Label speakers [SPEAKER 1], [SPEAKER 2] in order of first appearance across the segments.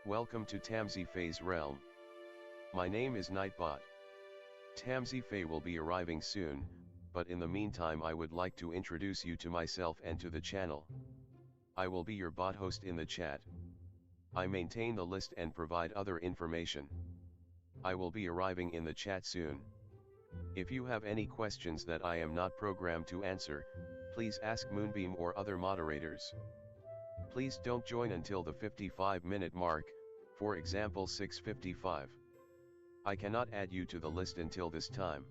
[SPEAKER 1] Welcome to Tamsyfae's realm. My name is Nightbot. Tamsyfae will be arriving soon, but in the meantime I would like to introduce you to myself and to the channel. I will be your bot host in the chat. I maintain the list and provide other information. I will be arriving in the chat soon. If you have any questions that I am not programmed to answer, please ask Moonbeam or other moderators. Please don't join until the 55-minute mark, for example 6:55. I cannot add you to the list until this time.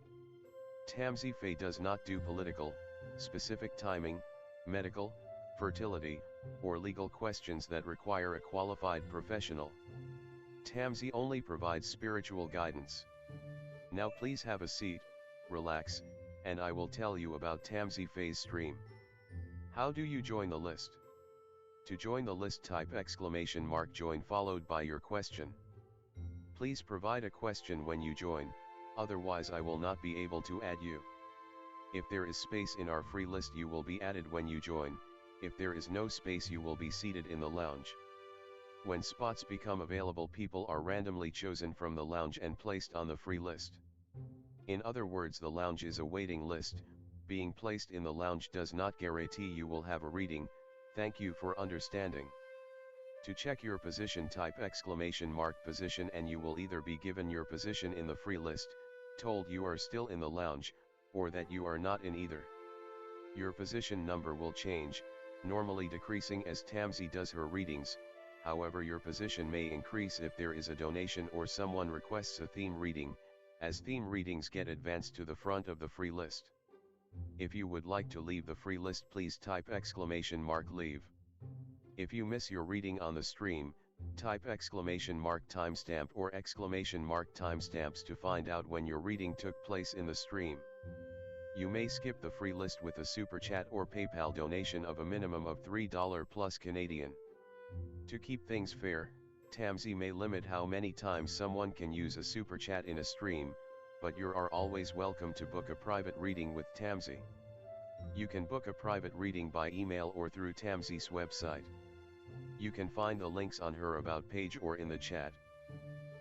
[SPEAKER 1] Tamsyfae does not do political, specific timing, medical, fertility, or legal questions that require a qualified professional. Tamsy only provides spiritual guidance. Now please have a seat, relax, and I will tell you about Tamsyfae's stream. How do you join the list? To join the list, type !join followed by your question. Please provide a question when you join, otherwise I will not be able to add you. If there is space in our free list, you will be added when you join. If there is no space, you will be seated in the lounge. When spots become available, people are randomly chosen from the lounge and placed on the free list. In other words, the lounge is a waiting list. Being placed in the lounge does not guarantee you will have a reading. Thank you for understanding. To check your position, type !position and you will either be given your position in the free list, told you are still in the lounge, or that you are not in either. Your position number will change, normally decreasing as Tamsy does her readings. However, your position may increase if there is a donation or someone requests a theme reading, as theme readings get advanced to the front of the free list. If you would like to leave the free list, please type !leave. If you miss your reading on the stream, type !timestamp or !timestamps to find out when your reading took place in the stream. You may skip the free list with a super chat or PayPal donation of a minimum of $3 plus Canadian. To keep things fair, Tamsy may limit how many times someone can use a super chat in a stream, but you are always welcome to book a private reading with Tamsy. You can book a private reading by email or through Tamsy's website. You can find the links on her about page or in the chat.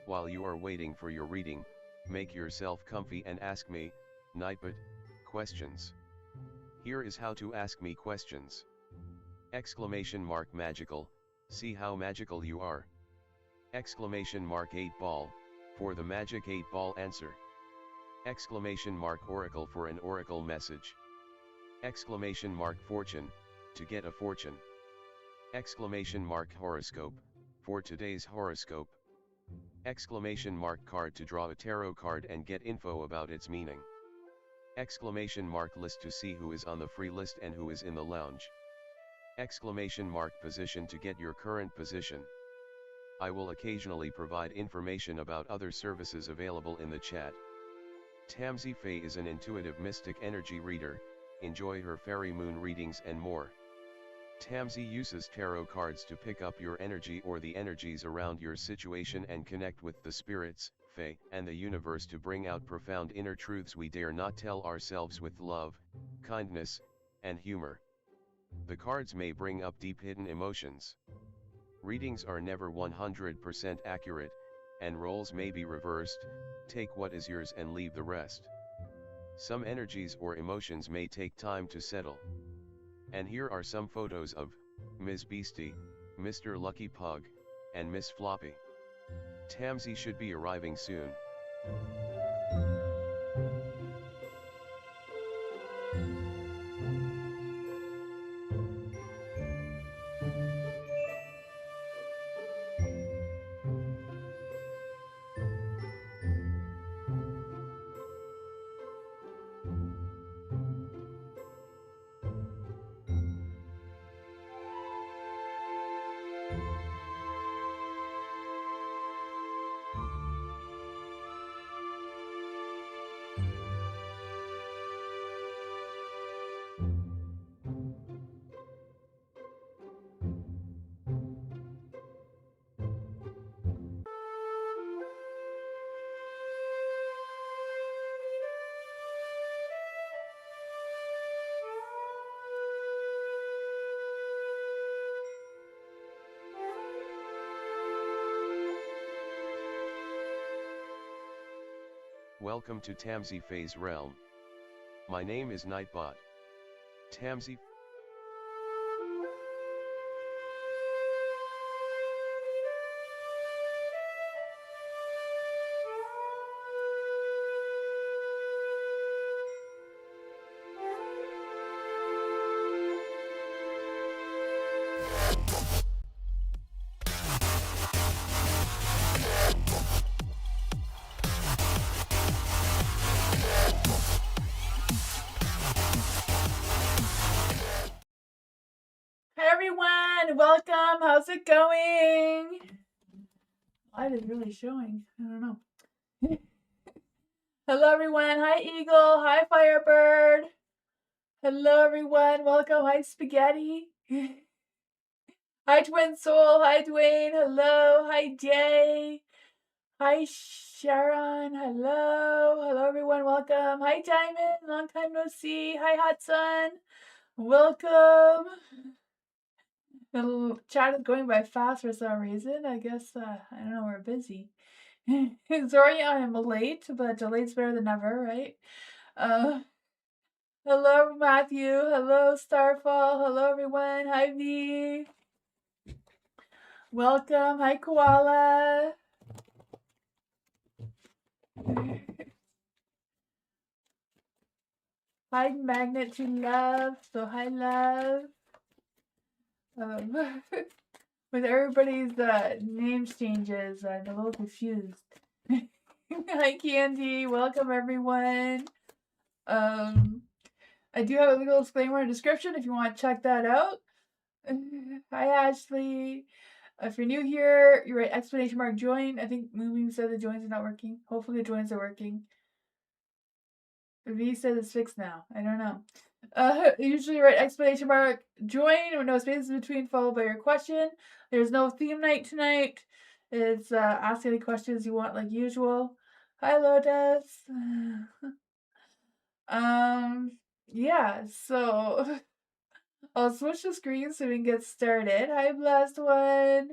[SPEAKER 1] While you are waiting for your reading, make yourself comfy and ask me, Nightbot, questions. Here is how to ask me questions. !magical, see how magical you are. !8ball, for the magic 8-ball answer. !oracle for an oracle message. !fortune, to get a fortune. !horoscope, for today's horoscope. !card to draw a tarot card and get info about its meaning. !list to see who is on the free list and who is in the lounge. !position to get your current position. I will occasionally provide information about other services available in the chat. Tamsyfae is an intuitive mystic energy reader. Enjoy her fairy moon readings and more. Tamsy uses tarot cards to pick up your energy or the energies around your situation and connect with the spirits, fae, and the universe to bring out profound inner truths we dare not tell ourselves with love, kindness, and humor. The cards may bring up deep hidden emotions. Readings are never 100% accurate, and roles may be reversed. Take what is yours and leave the rest. Some energies or emotions may take time to settle. And here are some photos of Ms. Beastie, Mr. Lucky Pug, and Miss Floppy. Tamsy should be arriving soon. Welcome to Tamsyfae's realm. My name is Nightbot. Tamsy.
[SPEAKER 2] Hi everyone, welcome. How's it going? Light is really showing. I don't know. Hello everyone. Hi Eagle. Hi Firebird. Hello everyone. Welcome. Hi Spaghetti. Hi Twin Soul. Hi Dwayne. Hello. Hi Jay. Hi Sharon. Hello. Hello everyone. Welcome. Hi Diamond. Long time no see. Hi Hudson. Welcome. The chat is going by fast for some reason. I guess, I don't know, we're busy. Sorry I'm late, but delate's better than never, right? Hello Matthew. Hello Starfall. Hello everyone. Hi V. Welcome. Hi Koala. Hi Magnet to Love. So hi Love. With everybody's names changes, I'm a little confused. Hi Candy, welcome everyone. I do have a little disclaimer in the description if you want to check that out. Hi Ashley. If you're new here, you write exclamation mark join. I think Moonbeam said the joins are not working. Hopefully the joins are working. V says it's fixed now. I don't know. Usually write exclamation mark join with no spaces between followed by your question. There's no theme night tonight. It's ask any questions you want like usual. Hi Lotus. Yeah, so I'll switch the screen so we can get started. Hi blessed one.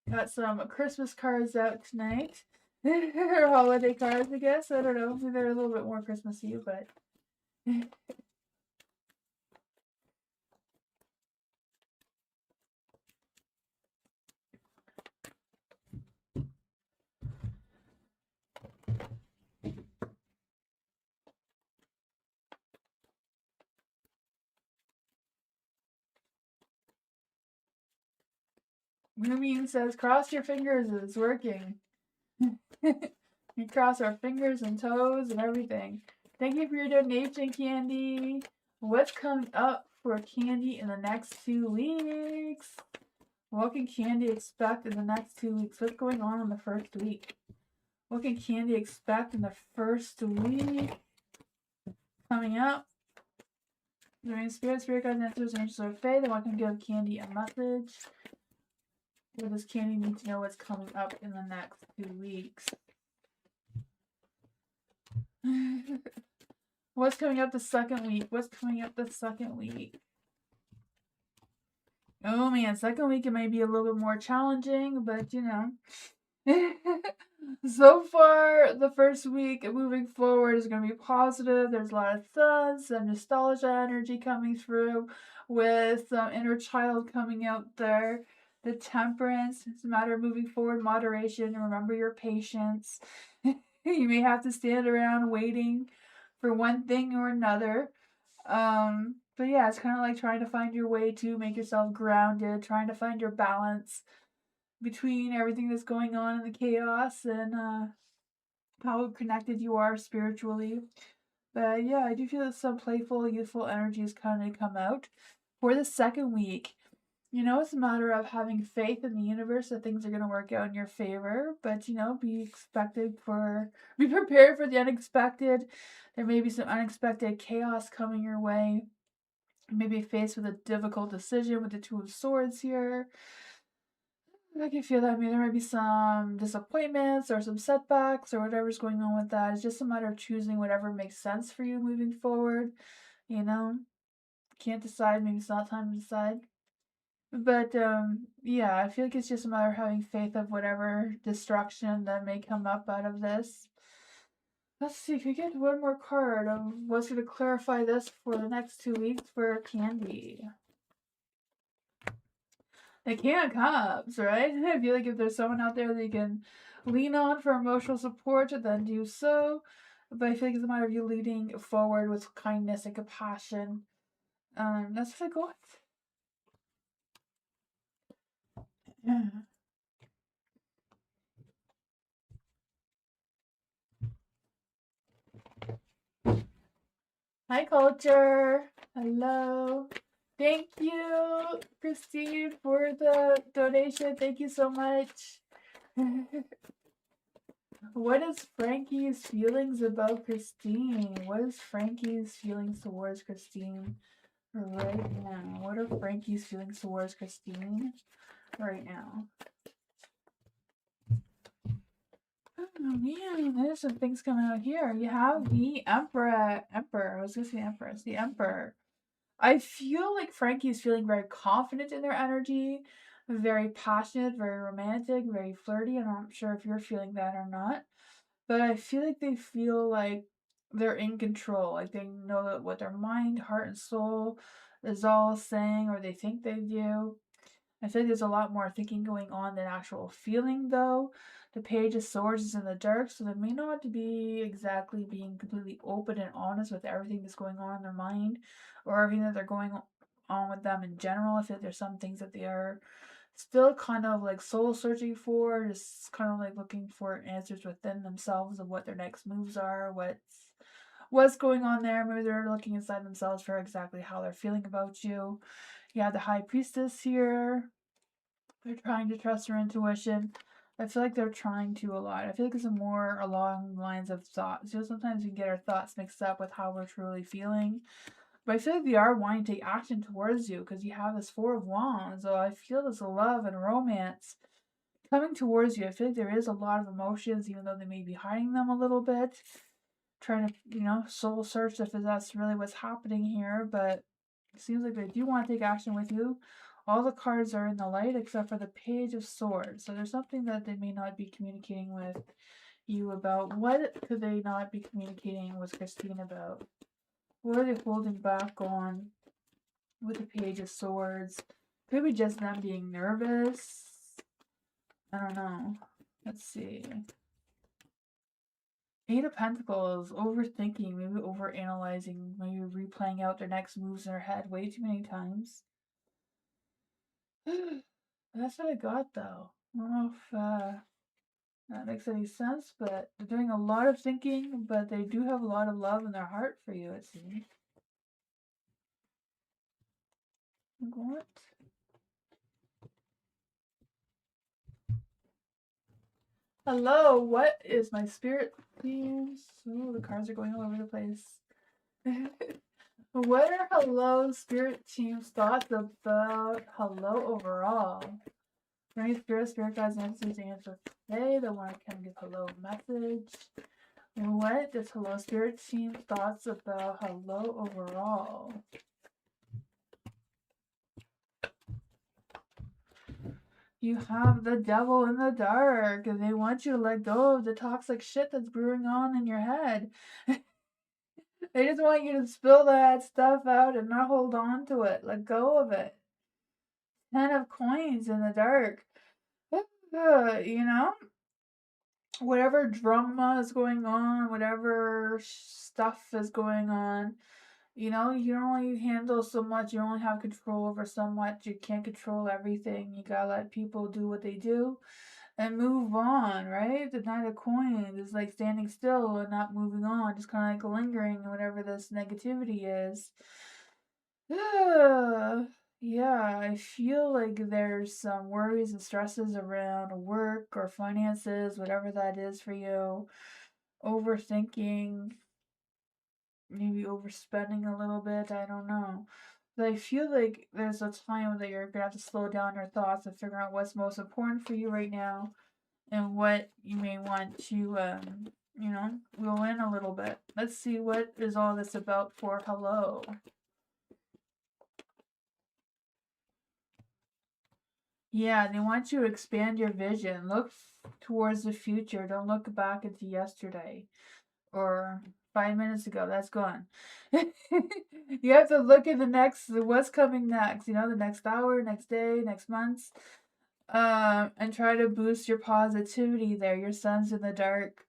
[SPEAKER 2] Got some Christmas cards out tonight. Or holiday cards, I guess. I don't know. Maybe they're a little bit more Christmassy, but Moomine says, cross your fingers, it's working. We cross our fingers and toes and everything. Thank you for your donation, Candy. What's coming up for Candy in the next 2 weeks? What can Candy expect in the next 2 weeks? What's going on in the first week? What can Candy expect in the first week? Coming up. During Spirit Guides, Answers, Angels, or Fae, they want to give Candy a message. What does Candy need to know what's coming up in the next 2 weeks? What's coming up the second week? What's coming up the second week? Oh man, second week it may be a little bit more challenging, but you know. So far, the first week moving forward is going to be positive. There's a lot of thoughts and nostalgia energy coming through with inner child coming out there. The temperance, it's a matter of moving forward, moderation, and remember your patience. You may have to stand around waiting for one thing or another. But yeah, it's kind of like trying to find your way to make yourself grounded, trying to find your balance between everything that's going on in the chaos and how connected you are spiritually. But yeah, I do feel that some playful, youthful energies kind of come out for the second week. You know, it's a matter of having faith in the universe that things are going to work out in your favor, but you know, be prepared for the unexpected. There may be some unexpected chaos coming your way. You may be faced with a difficult decision with the Two of Swords here. I can feel that. I mean, there might be some disappointments or some setbacks or whatever's going on with that. It's just a matter of choosing whatever makes sense for you moving forward. You know, can't decide. Maybe it's not time to decide. But yeah, I feel like it's just a matter of having faith of whatever destruction that may come up out of this. Let's see if we get one more card of what's going to clarify this for the next 2 weeks for Candy. The King of Cups, right? I feel like if there's someone out there that you can lean on for emotional support, then do so. But I feel like it's a matter of you leading forward with kindness and compassion. That's what I got. Hi, Culture. Hello. Thank you, Christine, for the donation. Thank you so much. What is Frankie's feelings about Christine? What is Frankie's feelings towards Christine right now? What are Frankie's feelings towards Christine right now? Oh man, there's some things coming out here. You have the Emperor. I was gonna say Empress. The Emperor. I feel like Frankie's feeling very confident in their energy, very passionate, very romantic, very flirty. I'm not sure if you're feeling that or not, but I feel like they feel like they're in control. Like they know that what their mind, heart, and soul is all saying, or they think they do. I feel like there's a lot more thinking going on than actual feeling, though. The Page of Swords is in the dark, so they may not be exactly being completely open and honest with everything that's going on in their mind or everything that they're going on with them in general. I feel like there's some things that they are still kind of like soul searching for, just kind of like looking for answers within themselves of what their next moves are, what's going on there. Maybe they're looking inside themselves for exactly how they're feeling about you. You have the High Priestess here. They're trying to trust their intuition. I feel like they're trying to a lot. I feel like it's more along the lines of thoughts. Sometimes we can get our thoughts mixed up with how we're truly feeling. But I feel like they are wanting to take action towards you because you have this Four of Wands. So I feel this love and romance coming towards you. I feel like there is a lot of emotions, even though they may be hiding them a little bit. Trying to, soul search if that's really what's happening here. But it seems like they do want to take action with you. All the cards are in the light except for the Page of Swords. So there's something that they may not be communicating with you about. What could they not be communicating with Christine about? What are they holding back on with the Page of Swords? Could be just them being nervous. I don't know. Let's see. Eight of Pentacles, overthinking, maybe overanalyzing, maybe replaying out their next moves in their head way too many times. That's what I got though. I don't know if that makes any sense, but they're doing a lot of thinking, but they do have a lot of love in their heart for you, it seems. What? Hello, what is my spirit themes? Oh, the cards are going all over the place. What are hello spirit team's thoughts about hello overall? Any spirit guides, answers, answer today. The one can give hello message. What is hello spirit team's thoughts about hello overall? You have the devil in the dark, and they want you to let go of the toxic shit that's brewing on in your head. They just want you to spill that stuff out and not hold on to it. Let go of it. 10 of coins in the dark. You know? Whatever drama is going on, whatever stuff is going on, you can only handle so much. You only have control over so much. You can't control everything. You gotta let people do what they do and move on, right? The Knight of Coins is like standing still and not moving on, just kind of like lingering in whatever this negativity is. Yeah, I feel like there's some worries and stresses around work or finances, whatever that is for you. Overthinking, maybe overspending a little bit, I don't know. But I feel like there's a time that you're gonna have to slow down your thoughts and figure out what's most important for you right now and what you may want to, go in a little bit. Let's see what is all this about for hello. Yeah, they want you to expand your vision. Look towards the future. Don't look back into yesterday or 5 minutes ago. That's gone. You have to look at the next, what's coming next. You know, the next hour, next day, next month. And try to boost your positivity there. Your sun's in the dark.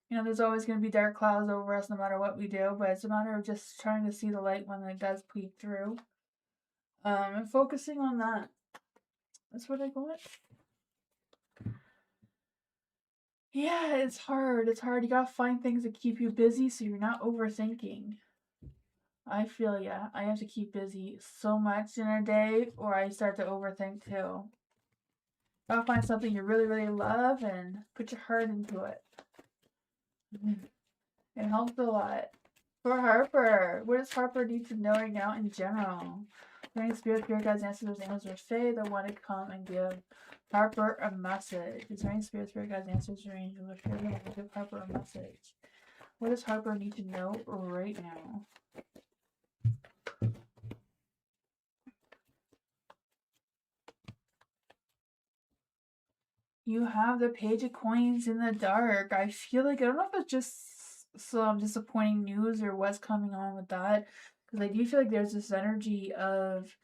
[SPEAKER 2] You know, there's always going to be dark clouds over us no matter what we do, but it's a matter of just trying to see the light when it does peek through. And focusing on that. That's what I got. Yeah, it's hard. It's hard. You gotta find things that keep you busy so you're not overthinking. I feel yeah. I have to keep busy so much in a day or I start to overthink too. Gotta find something you really, really love and put your heart into it. It helps a lot. For Harper, what does Harper need to know right now in general? Any spirit guides, ancestors, angels, or fae that want to come and give Harper a message? Is there any spirit guides, ancestors, or angels, or fae that want to give Harper a message? What does Harper need to know right now? You have the Page of Coins in the dark. I feel like, I don't know if it's just some disappointing news or what's coming on with that. Because I do feel like there's this energy of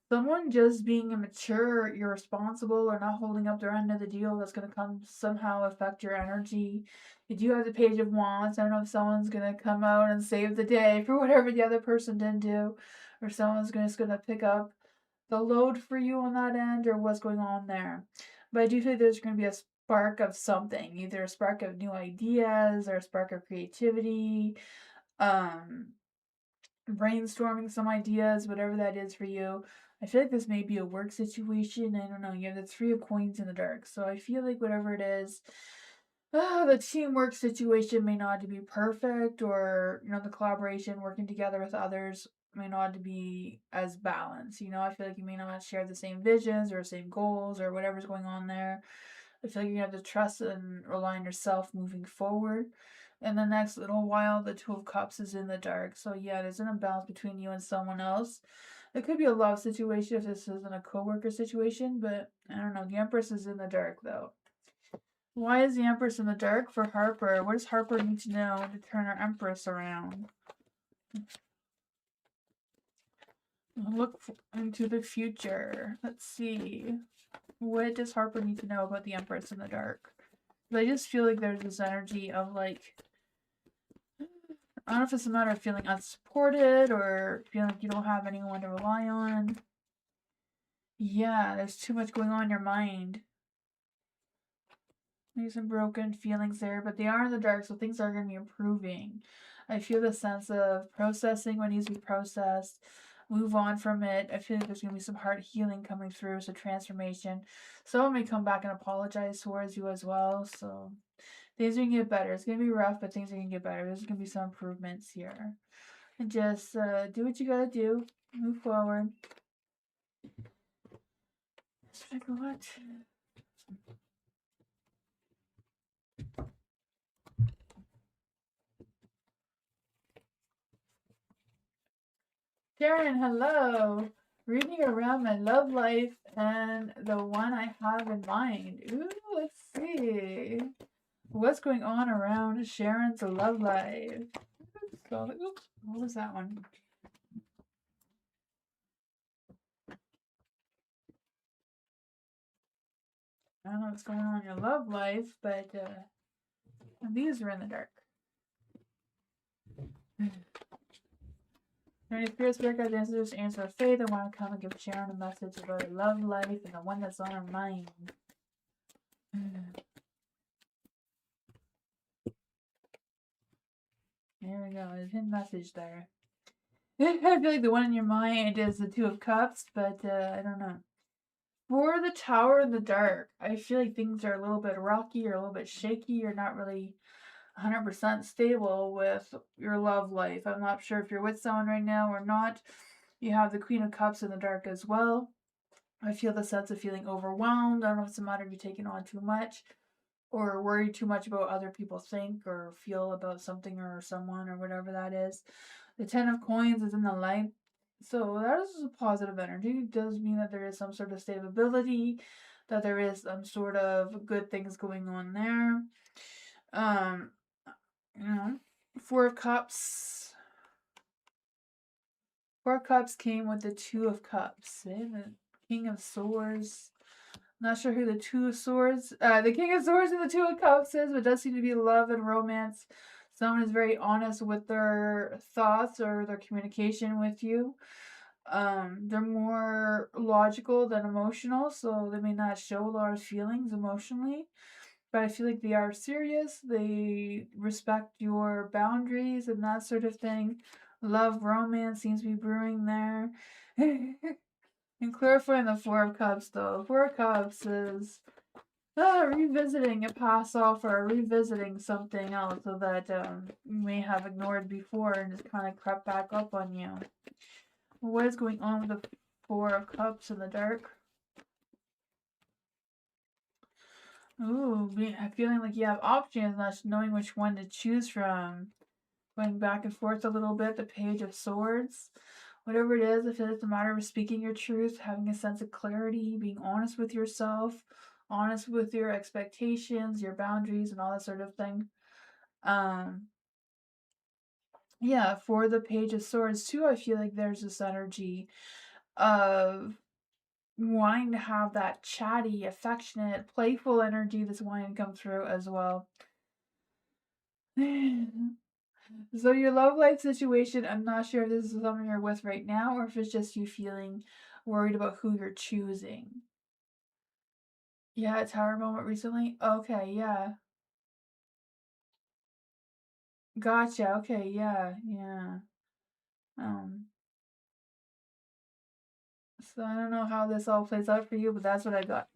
[SPEAKER 2] someone just being immature, irresponsible, or not holding up their end of the deal that's going to come somehow affect your energy. You do have the Page of Wands. I don't know if someone's going to come out and save the day for whatever the other person didn't do, or someone's just going to pick up the load for you on that end, or what's going on there. But I do think there's going to be a spark of something, either a spark of new ideas or a spark of creativity. Um, Brainstorming some ideas, whatever that is for you. I feel like this may be a work situation. I don't know. You have the Three of Coins in the dark. So I feel like whatever it is, the teamwork situation may not be perfect, or, you know, the collaboration, working together with others may not be as balanced. You know, I feel like you may not share the same visions or same goals or whatever's going on there. I feel like you have to trust and rely on yourself moving forward. In the next little while, the Two of Cups is in the dark. So yeah, there's an imbalance between you and someone else. It could be a love situation if this isn't a coworker situation, but I don't know. The Empress is in the dark though. Why is the Empress in the dark for Harper? What does Harper need to know to turn her Empress around? Look into the future. Let's see. What does Harper need to know about the Empress in the dark? I just feel like there's this energy of like, I don't know if it's a matter of feeling unsupported or feeling like you don't have anyone to rely on. Yeah, there's too much going on in your mind. There's some broken feelings there, but they are in the dark, so things are going to be improving. I feel the sense of processing what needs to be processed, move on from it. I feel like there's going to be some heart healing coming through, some transformation. Someone may come back and apologize towards you as well, so things are going to get better. It's going to be rough, but things are going to get better. There's going to be some improvements here. And just do what you got to do, move forward. What? Sharon, hello. Reading around my love life and the one I have in mind. Ooh, let's see. What's going on around Sharon's love life? Oops, what was that one? I don't know what's going on in your love life, but these are in the dark. Any spirits, spirit guides, answers, answer of faith. I want to come and give Sharon a message about her love life and the one that's on her mind. There we go. There's a hidden message there. I feel like the one in your mind is the Two of Cups, but I don't know. For the Tower in the Dark, I feel like things are a little bit rocky or a little bit shaky. You're not really 100% stable with your love life. I'm not sure if you're with someone right now or not. You have the Queen of Cups in the dark as well. I feel the sense of feeling overwhelmed. I don't know if it's a matter of you taking on too much or worry too much about what other people think or feel about something or someone or whatever that is. The Ten of Coins is in the light. So that is a positive energy. It does mean that there is some sort of stability, that there is some sort of good things going on there. Um, you know, Four of Cups. Four Cups came with the Two of Cups. The King of Swords. Not sure who the Two of Swords, the King of Swords and the Two of Cups is, but it does seem to be love and romance. Someone is very honest with their thoughts or their communication with you. They're more logical than emotional, so they may not show a lot of feelings emotionally. But I feel like they are serious. They respect your boundaries and that sort of thing. Love, romance seems to be brewing there. And clarifying the Four of Cups, though. Four of Cups is revisiting a past self or revisiting something else so that you may have ignored before and just kind of crept back up on you. What is going on with the Four of Cups in the dark? Ooh, feeling like you have options, not knowing which one to choose from. Going back and forth a little bit, the Page of Swords. Whatever it is, I feel like it's a matter of speaking your truth, having a sense of clarity, being honest with yourself, honest with your expectations, your boundaries, and all that sort of thing. Um, yeah, for the Page of Swords too, I feel like there's this energy of wanting to have that chatty, affectionate, playful energy that's wanting to come through as well. So your love life situation, I'm not sure if this is someone you're with right now or if it's just you feeling worried about who you're choosing. Yeah, a tower moment recently? Okay, yeah. Gotcha. Okay, yeah, yeah. Um, so I don't know how this all plays out for you, but that's what I got.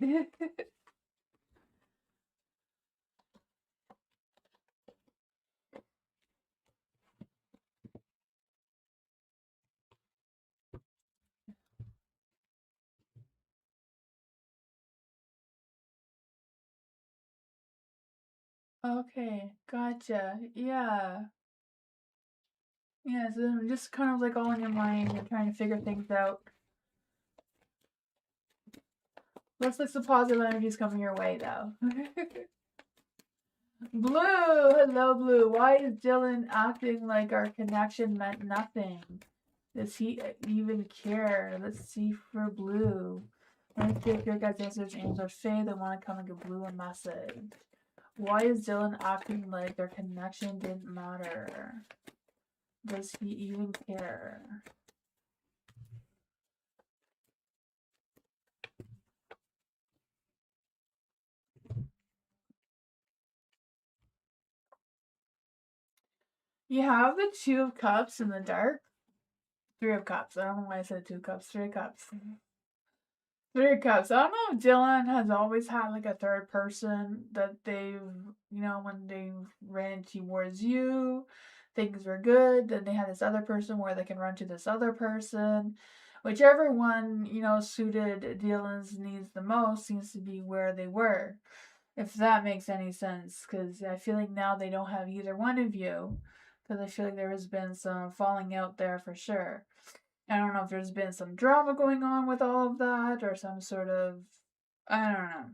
[SPEAKER 2] Okay, gotcha. Yeah. Yeah, so just kind of like all in your mind, you're trying to figure things out. Looks like some positive energy is coming your way, though. Blue! Hello, Blue. Why is Dylan acting like our connection meant nothing? Does he even care? Let's see for Blue. Let's see if your guys' answers James or Faye. They want to come and give Blue a message. Why is Dylan acting like their connection didn't matter? Does he even care? You have the Two of Cups in the dark. Three of Cups. I don't know why I said Two Cups. Three of Cups. Three of Cups. I don't know if Dylan has always had like a third person that they've, when they ran towards you, things were good. Then they had this other person where they can run to this other person. Whichever one, suited Dylan's needs the most seems to be where they were. If that makes any sense. Because I feel like now they don't have either one of you. Because I feel like there has been some falling out there for sure. I don't know if there's been some drama going on with all of that or some sort of, I don't know.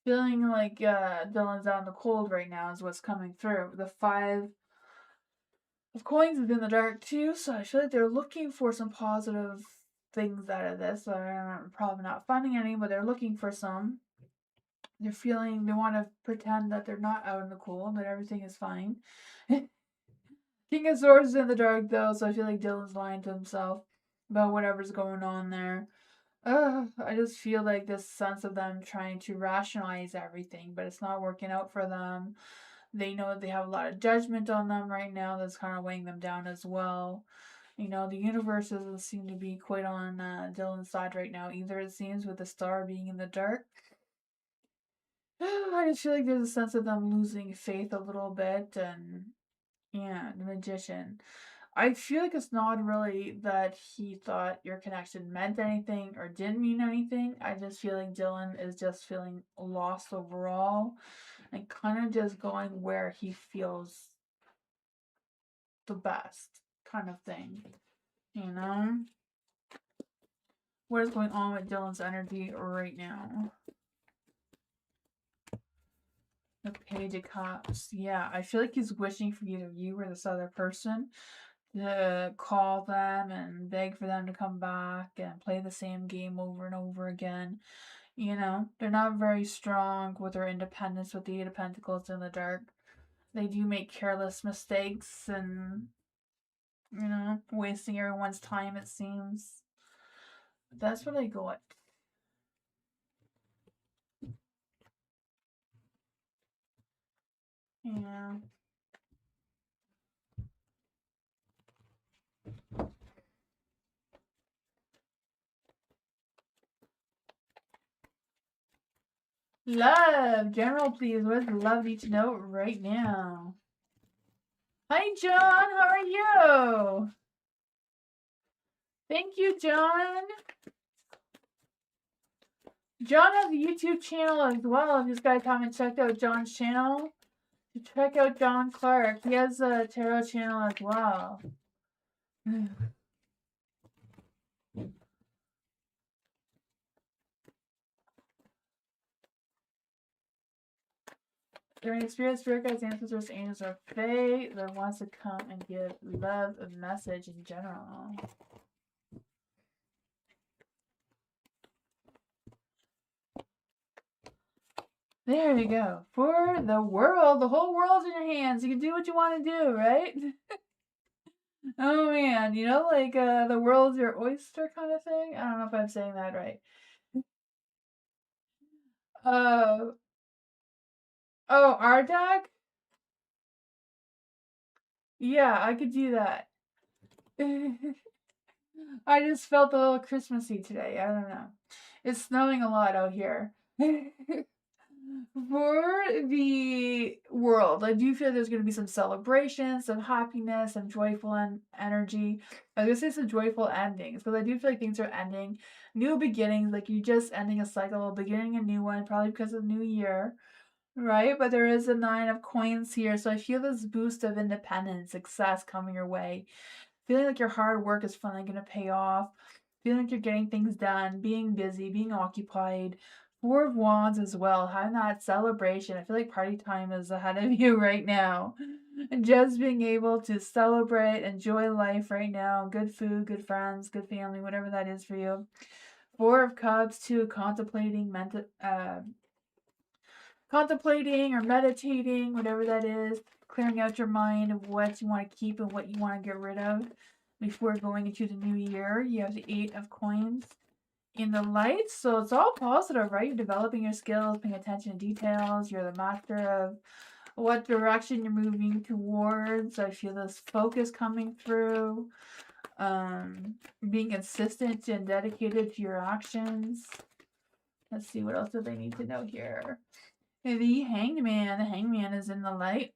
[SPEAKER 2] Feeling like Dylan's out in the cold right now is what's coming through. The Five of Coins is in the dark too, so I feel like they're looking for some positive things out of this. I'm probably not finding any, but they're looking for some. They're feeling, they want to pretend that they're not out in the cold, that everything is fine. King of Swords is in the dark though, so I feel like Dylan's lying to himself about whatever's going on there. I just feel like this sense of them trying to rationalize everything, but it's not working out for them. They know they have a lot of judgment on them right now that's kind of weighing them down as well. The universe doesn't seem to be quite on Dylan's side right now either, it seems, with the star being in the dark. I just feel like there's a sense of them losing faith a little bit, and yeah, the magician. I feel like it's not really that he thought your connection meant anything or didn't mean anything. I just feel like Dylan is just feeling lost overall and kind of just going where he feels the best, kind of thing. You know? What is going on with Dylan's energy right now? The Page of Cups. Yeah, I feel like he's wishing for either you or this other person to call them and beg for them to come back and play the same game over and over again. You know, they're not very strong with their independence with the Eight of Pentacles in the dark. They do make careless mistakes and, you know, wasting everyone's time, it seems. That's what I got. Yeah. Love! General, please. What does love need to know right now? Hi, John. How are you? Thank you, John. John has a YouTube channel as well. If you guys haven't checked out John's channel, check out John Clark. He has a tarot channel as well. During experience, spirit guides, ancestors, angels, or fae that wants to come and give love a message in general. There you go. For the world, the whole world's in your hands. You can do what you want to do, right? Oh man, you know, like the world's your oyster kind of thing. I don't know if I'm saying that right. Uh oh, our deck? Yeah, I could do that. I just felt a little Christmassy today. I don't know. It's snowing a lot out here. For the world, I do feel there's going to be some celebration, some happiness, some joyful energy. I was going to say some joyful endings because I do feel like things are ending. New beginnings, like you just ending a cycle, beginning a new one, probably because of the new year, right? But there is a 9 of coins here. So I feel this boost of independence, success coming your way. Feeling like your hard work is finally going to pay off. Feeling like you're getting things done, being busy, being occupied. 4 of Wands as well, having that celebration. I feel like party time is ahead of you right now. And just being able to celebrate, enjoy life right now. Good food, good friends, good family, whatever that is for you. 4 of Cups, 2 contemplating or meditating, whatever that is, clearing out your mind of what you want to keep and what you want to get rid of before going into the new year. You have the 8 of Coins in the lights, so it's all positive, right? You're developing your skills, paying attention to details. You're the master of what direction you're moving towards. I feel this focus coming through. Being consistent and dedicated to your actions. Let's see, what else do they need to know here? The Hangman. The Hangman is in the light.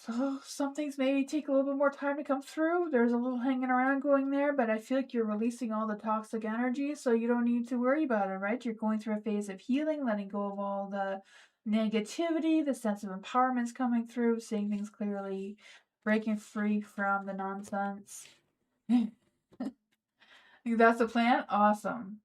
[SPEAKER 2] So some things maybe take a little bit more time to come through. There's a little hanging around going there, but I feel like you're releasing all the toxic energy, so you don't need to worry about it, right? You're going through a phase of healing, letting go of all the negativity, the sense of empowerment's coming through, seeing things clearly, breaking free from the nonsense. That's the plan? Awesome.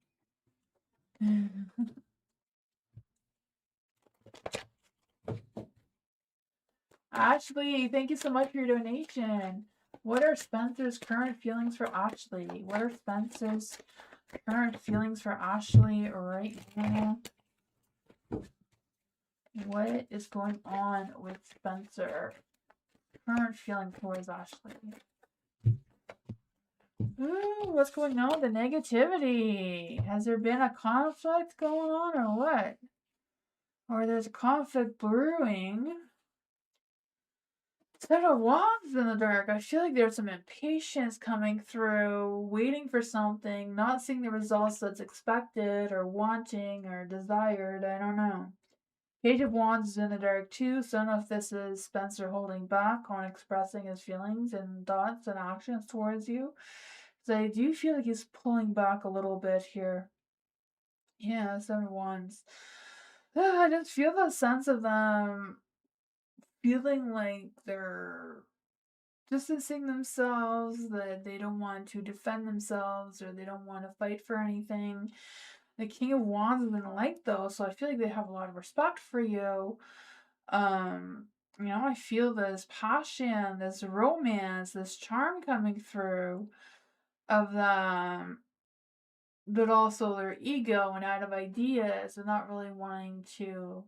[SPEAKER 2] Ashley, thank you so much for your donation. What are Spencer's current feelings for Ashley? What are Spencer's current feelings for Ashley right now? What is going on with Spencer? Current feeling towards Ashley. Ooh, what's going on? The negativity. Has there been a conflict going on or what? Or there's a conflict brewing? 7 of Wands in the dark. I feel like there's some impatience coming through, waiting for something, not seeing the results that's expected or wanting or desired. I don't know. Page of Wands is in the dark too, so I don't know if this is Spencer holding back on expressing his feelings and thoughts and actions towards you. So I do feel like he's pulling back a little bit here. Yeah, 7 of Wands. I just feel the sense of them feeling like they're distancing themselves, that they don't want to defend themselves or they don't want to fight for anything. The King of Wands is in the light though, so I feel like they have a lot of respect for you. You know, I feel this passion, this romance, this charm coming through of them, but also their ego and out of ideas and not really wanting to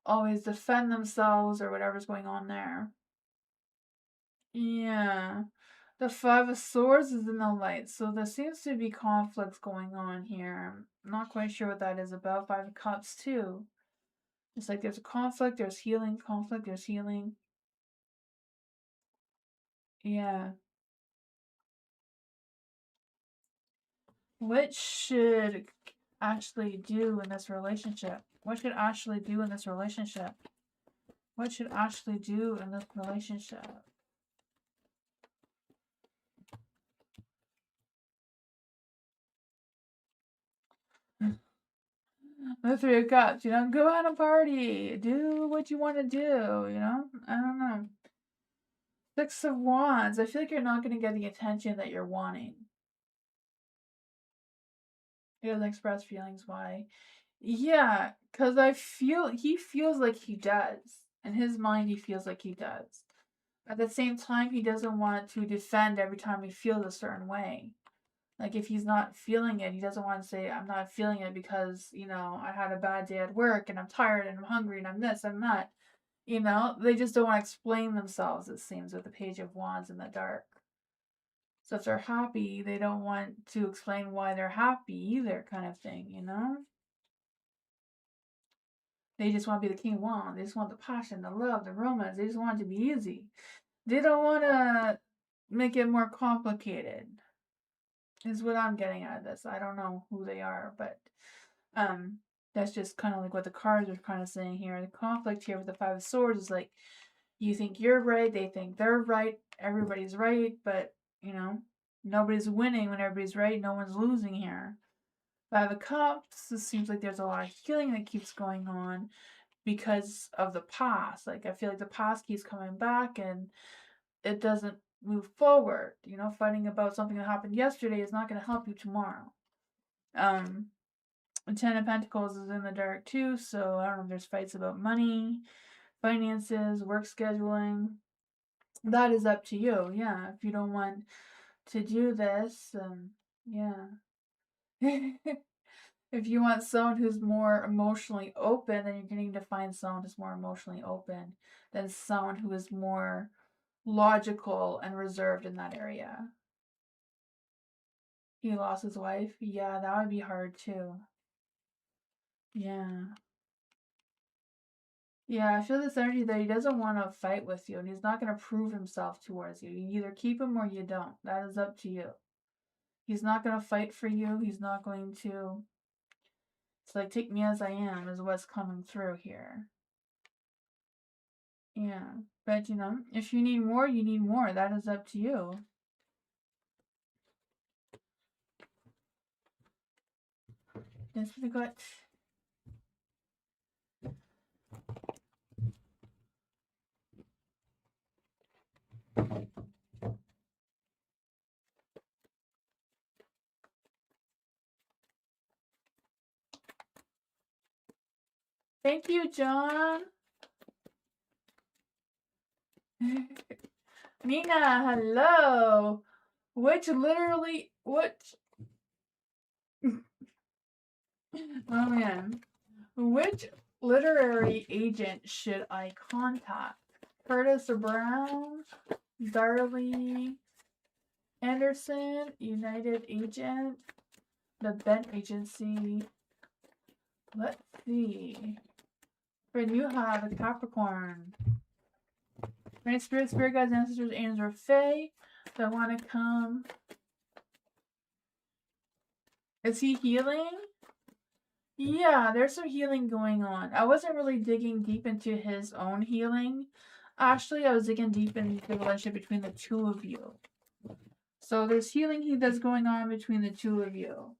[SPEAKER 2] always defend themselves or whatever's going on there. Yeah. The Five of Swords is in the light, so there seems to be conflicts going on here. I'm not quite sure what that is about. Five of Cups, too. It's like there's a conflict, there's healing, conflict, there's healing. Yeah. What should Ashley do in this relationship? What should Ashley do in this relationship? What should Ashley do in this relationship? The Three of Cups, you know, go out and party. Do what you want to do, you know? I don't know. Six of Wands. I feel like you're not going to get the attention that you're wanting. He doesn't express feelings. Why? Yeah, because he feels like he does. In his mind, he feels like he does. At the same time, he doesn't want to defend every time he feels a certain way. Like, if he's not feeling it, he doesn't want to say, I'm not feeling it because, you know, I had a bad day at work and I'm tired and I'm hungry and I'm this, I'm that. You know, they just don't want to explain themselves, it seems, with the Page of Wands in the dark. So if they're happy, they don't want to explain why they're happy either, kind of thing, you know? They just want to be the King of Wands. They just want the passion, the love, the romance. They just want it to be easy. They don't want to make it more complicated, is what I'm getting out of this. I don't know who they are, but that's just kind of like what the cards are kind of saying here. The conflict here with the Five of Swords is like, you think you're right, they think they're right, everybody's right, but, you know, nobody's winning when everybody's right, no one's losing here. Five of Cups, it seems like there's a lot of healing that keeps going on because of the past. Like, I feel like the past keeps coming back and it doesn't move forward. You know, fighting about something that happened yesterday is not going to help you tomorrow. Ten of Pentacles is in the dark too, so I don't know if there's fights about money, finances, work scheduling. That is up to you. Yeah, if you don't want to do this, yeah. If you want someone who's more emotionally open, then you're going to need to find someone who's more emotionally open than someone who is more logical and reserved in that area. He lost his wife? Yeah, that would be hard too. Yeah. Yeah, I feel this energy that he doesn't want to fight with you and he's not going to prove himself towards you. You either keep him or you don't. That is up to you. He's not going to fight for you. He's not going to. It's like, take me as I am, is what's coming through here. Yeah. But, you know, if you need more, you need more. That is up to you. That's what I got. Thank you, John. Nina, hello. Which literally, what? Oh man. Which literary agent should I contact? Curtis Brown, Darley Anderson, United Agent, the Bent Agency. Let's see. When you have a Capricorn. Right, Spirit Guides, Ancestors, Angels, or Fae that want to come. Is he healing? Yeah, there's some healing going on. I wasn't really digging deep into his own healing. Actually, I was digging deep into the relationship between the two of you. So there's healing that's going on between the two of you.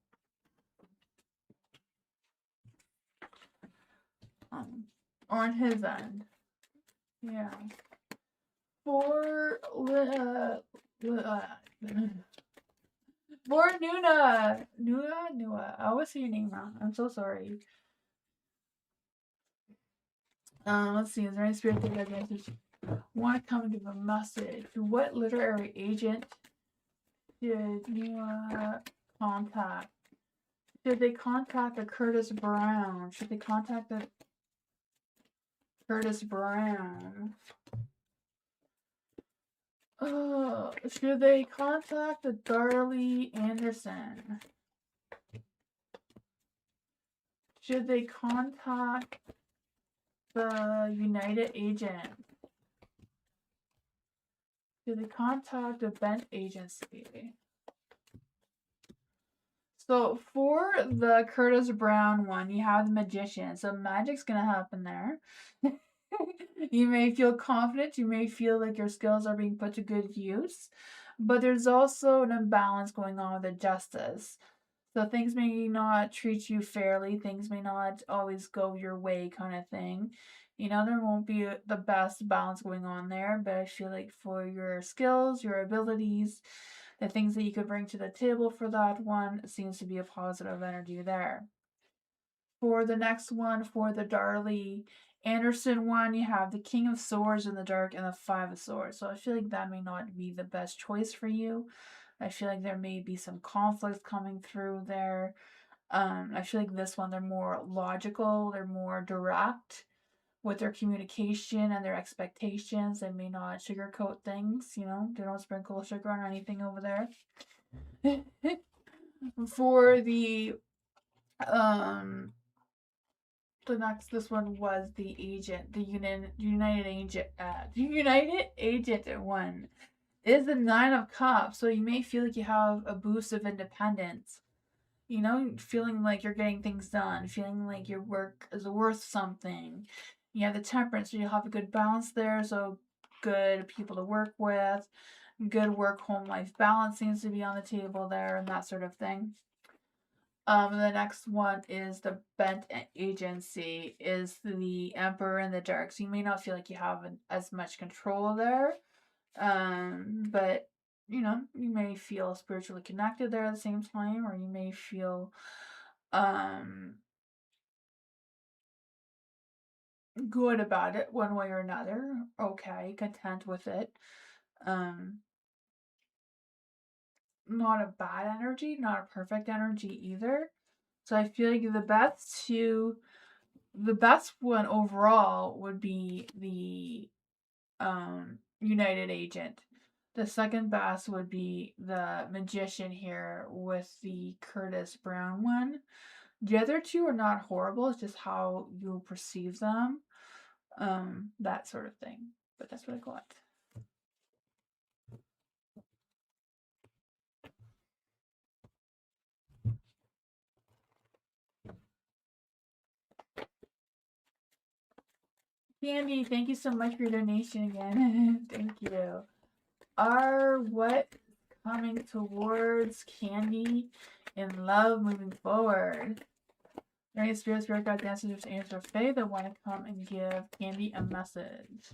[SPEAKER 2] Or on his end. Yeah. For Nuna. Nua. I always say your name wrong. I'm so sorry. Let's see. Is there any spirit that guys want to come and give a message? What literary agent should Nua contact? Should they contact the Curtis Brown? Should they contact the Curtis Brown? Should they contact the Darley Anderson? Should they contact the United Agent? Should they contact the Bent Agency? So for the Curtis Brown one, you have the Magician. So magic's gonna happen there. You may feel confident. You may feel like your skills are being put to good use. But there's also an imbalance going on with the Justice. So things may not treat you fairly. Things may not always go your way kind of thing. You know, there won't be the best balance going on there. But I feel like for your skills, your abilities, the things that you could bring to the table for that one, seems to be a positive energy there. For the next one, for the Darley Anderson one, you have the King of Swords in the dark and the Five of Swords. So I feel like that may not be the best choice for you. I feel like there may be some conflicts coming through there. I feel like this one, they're more logical, they're more direct with their communication and their expectations. They may not sugarcoat things, you know, they don't sprinkle sugar on anything over there. For the this one was the agent, the United Agent one is the Nine of Cups. So you may feel like you have a boost of independence. You know, feeling like you're getting things done, feeling like your work is worth something. You have the Temperance, so you'll have a good balance there. So good people to work with, good work-home life balance seems to be on the table there, and that sort of thing. The next one is the Bent Agency, is the Emperor in the Dark. So you may not feel like you have as much control there, but you know, you may feel spiritually connected there at the same time, or you may feel good about it one way or another. Okay, content with it. Not a bad energy, not a perfect energy either. So I feel like the best one overall would be the United Agent. The second best would be the Magician here with the Curtis Brown one. The other two are not horrible, it's just how you perceive them. That sort of thing. But that's what I got. Candy, thank you so much for your donation again. Thank you. What coming towards Candy in love moving forward? Any spirit guide dancers answer Faye that want to come and give Candy a message.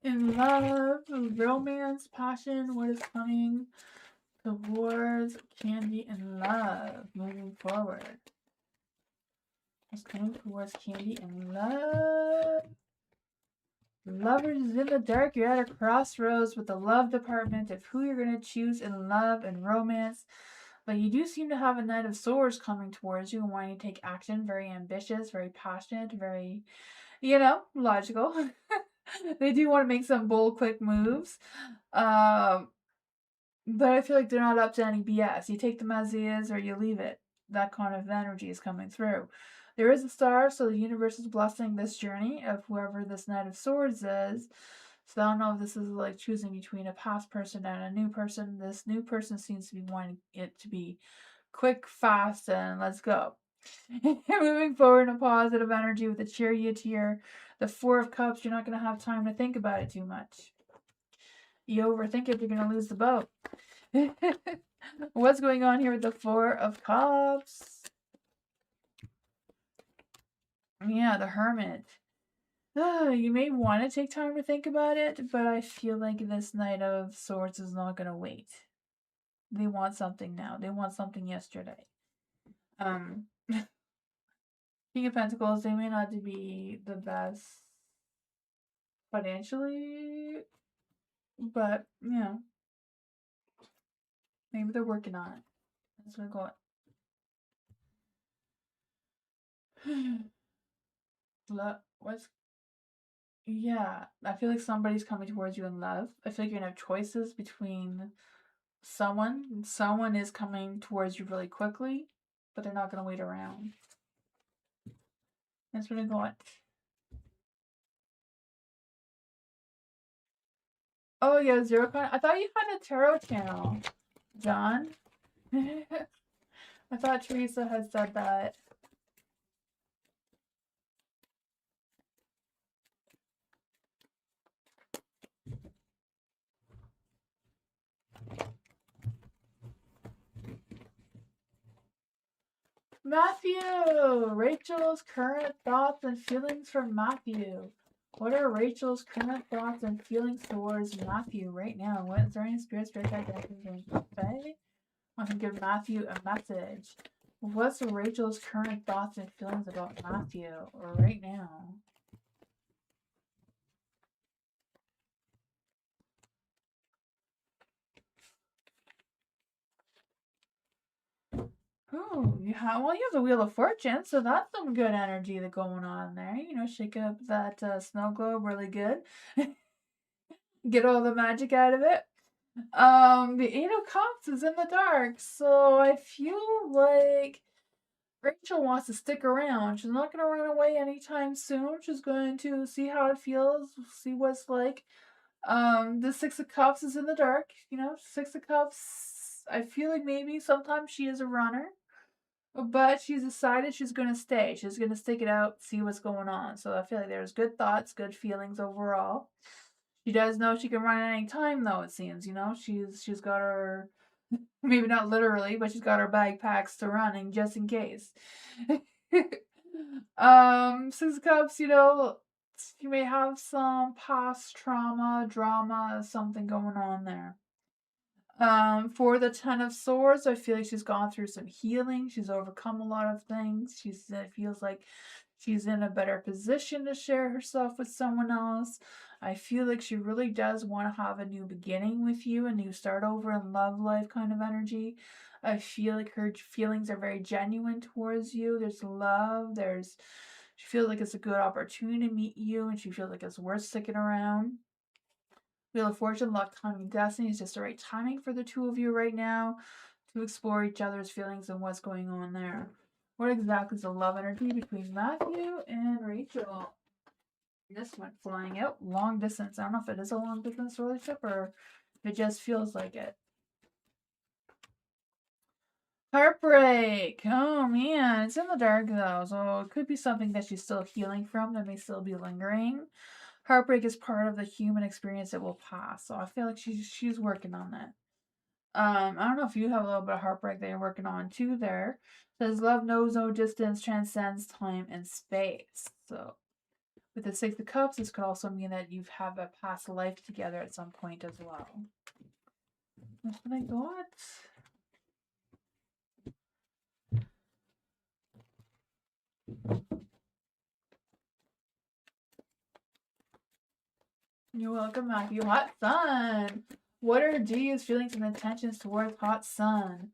[SPEAKER 2] In love, romance, passion, what is coming towards Candy in love moving forward? What's coming towards Candy in love? Lovers in the dark, you're at a crossroads with the love department of who you're going to choose in love and romance. But you do seem to have a Knight of Swords coming towards you and wanting to take action. Very ambitious, very passionate, very, you know, logical. They do want to make some bold, quick moves. But I feel like they're not up to any BS. You take them as is or you leave it. That kind of energy is coming through. There is a star, so the universe is blessing this journey of whoever this Knight of Swords is. So I don't know if this is like choosing between a past person and a new person. This new person seems to be wanting it to be quick, fast, and let's go. Moving forward in a positive energy with the Chariot here. The Four of Cups, you're not going to have time to think about it too much. You overthink it, you're going to lose the boat. What's going on here with the Four of Cups? Yeah, the Hermit. You may want to take time to think about it, but I feel like this Knight of Swords is not going to wait. They want something now. They want something yesterday. King of Pentacles, they may not be the best financially, but, you know, maybe they're working on it. That's what I'm going. What's Yeah, I feel like somebody's coming towards you in love. I feel like you're gonna have choices between someone. Someone is coming towards you really quickly, but they're not gonna wait around. That's what I got. Oh yeah, Zero Con. I thought you had a tarot channel, John. I thought Teresa had said that. Matthew! Rachel's current thoughts and feelings for Matthew. What are Rachel's current thoughts and feelings towards Matthew right now? What is there any spirit guides and say? I can give Matthew a message. What's Rachel's current thoughts and feelings about Matthew right now? Oh, you have the Wheel of Fortune, so that's some good energy that's going on there. You know, shake up that snow globe really good. Get all the magic out of it. The Eight of Cups is in the dark, so I feel like Rachel wants to stick around. She's not going to run away anytime soon. She's going to see how it feels, see what it's like. The Six of Cups is in the dark. You know, Six of Cups. I feel like maybe sometimes she is a runner, but she's decided she's going to stay. She's going to stick it out, see what's going on. So I feel like there's good thoughts, good feelings overall. She does know she can run at any time, though. It seems, you know, she's got her, maybe not literally, but she's got her backpacks to running just in case. Six of Cups, you know, you may have some past trauma, drama, something going on there. For the Ten of Swords, I feel like she's gone through some healing. She's overcome a lot of things. It feels like she's in a better position to share herself with someone else. I feel like she really does want to have a new beginning with you, a new start over in love life kind of energy. I feel like her feelings are very genuine towards you. There's love. She feels like it's a good opportunity to meet you, and she feels like it's worth sticking around. Wheel of Fortune, luck, timing, destiny is just the right timing for the two of you right now to explore each other's feelings and what's going on there. What exactly is the love energy between Matthew and Rachel? This went flying out. Long distance. I don't know if it is a long distance relationship or if it just feels like it. Heartbreak. Oh man, it's in the dark though, so it could be something that she's still healing from that may still be lingering. Heartbreak is part of the human experience that will pass, so I feel like she's working on that. I don't know if you have a little bit of heartbreak that you're working on too there. It says love knows no distance, transcends time and space. So with the Six of Cups, this could also mean that you've had a past life together at some point as well. That's what I got. You're welcome, Matthew. Hot Sun. What are D's feelings and intentions towards Hot Sun?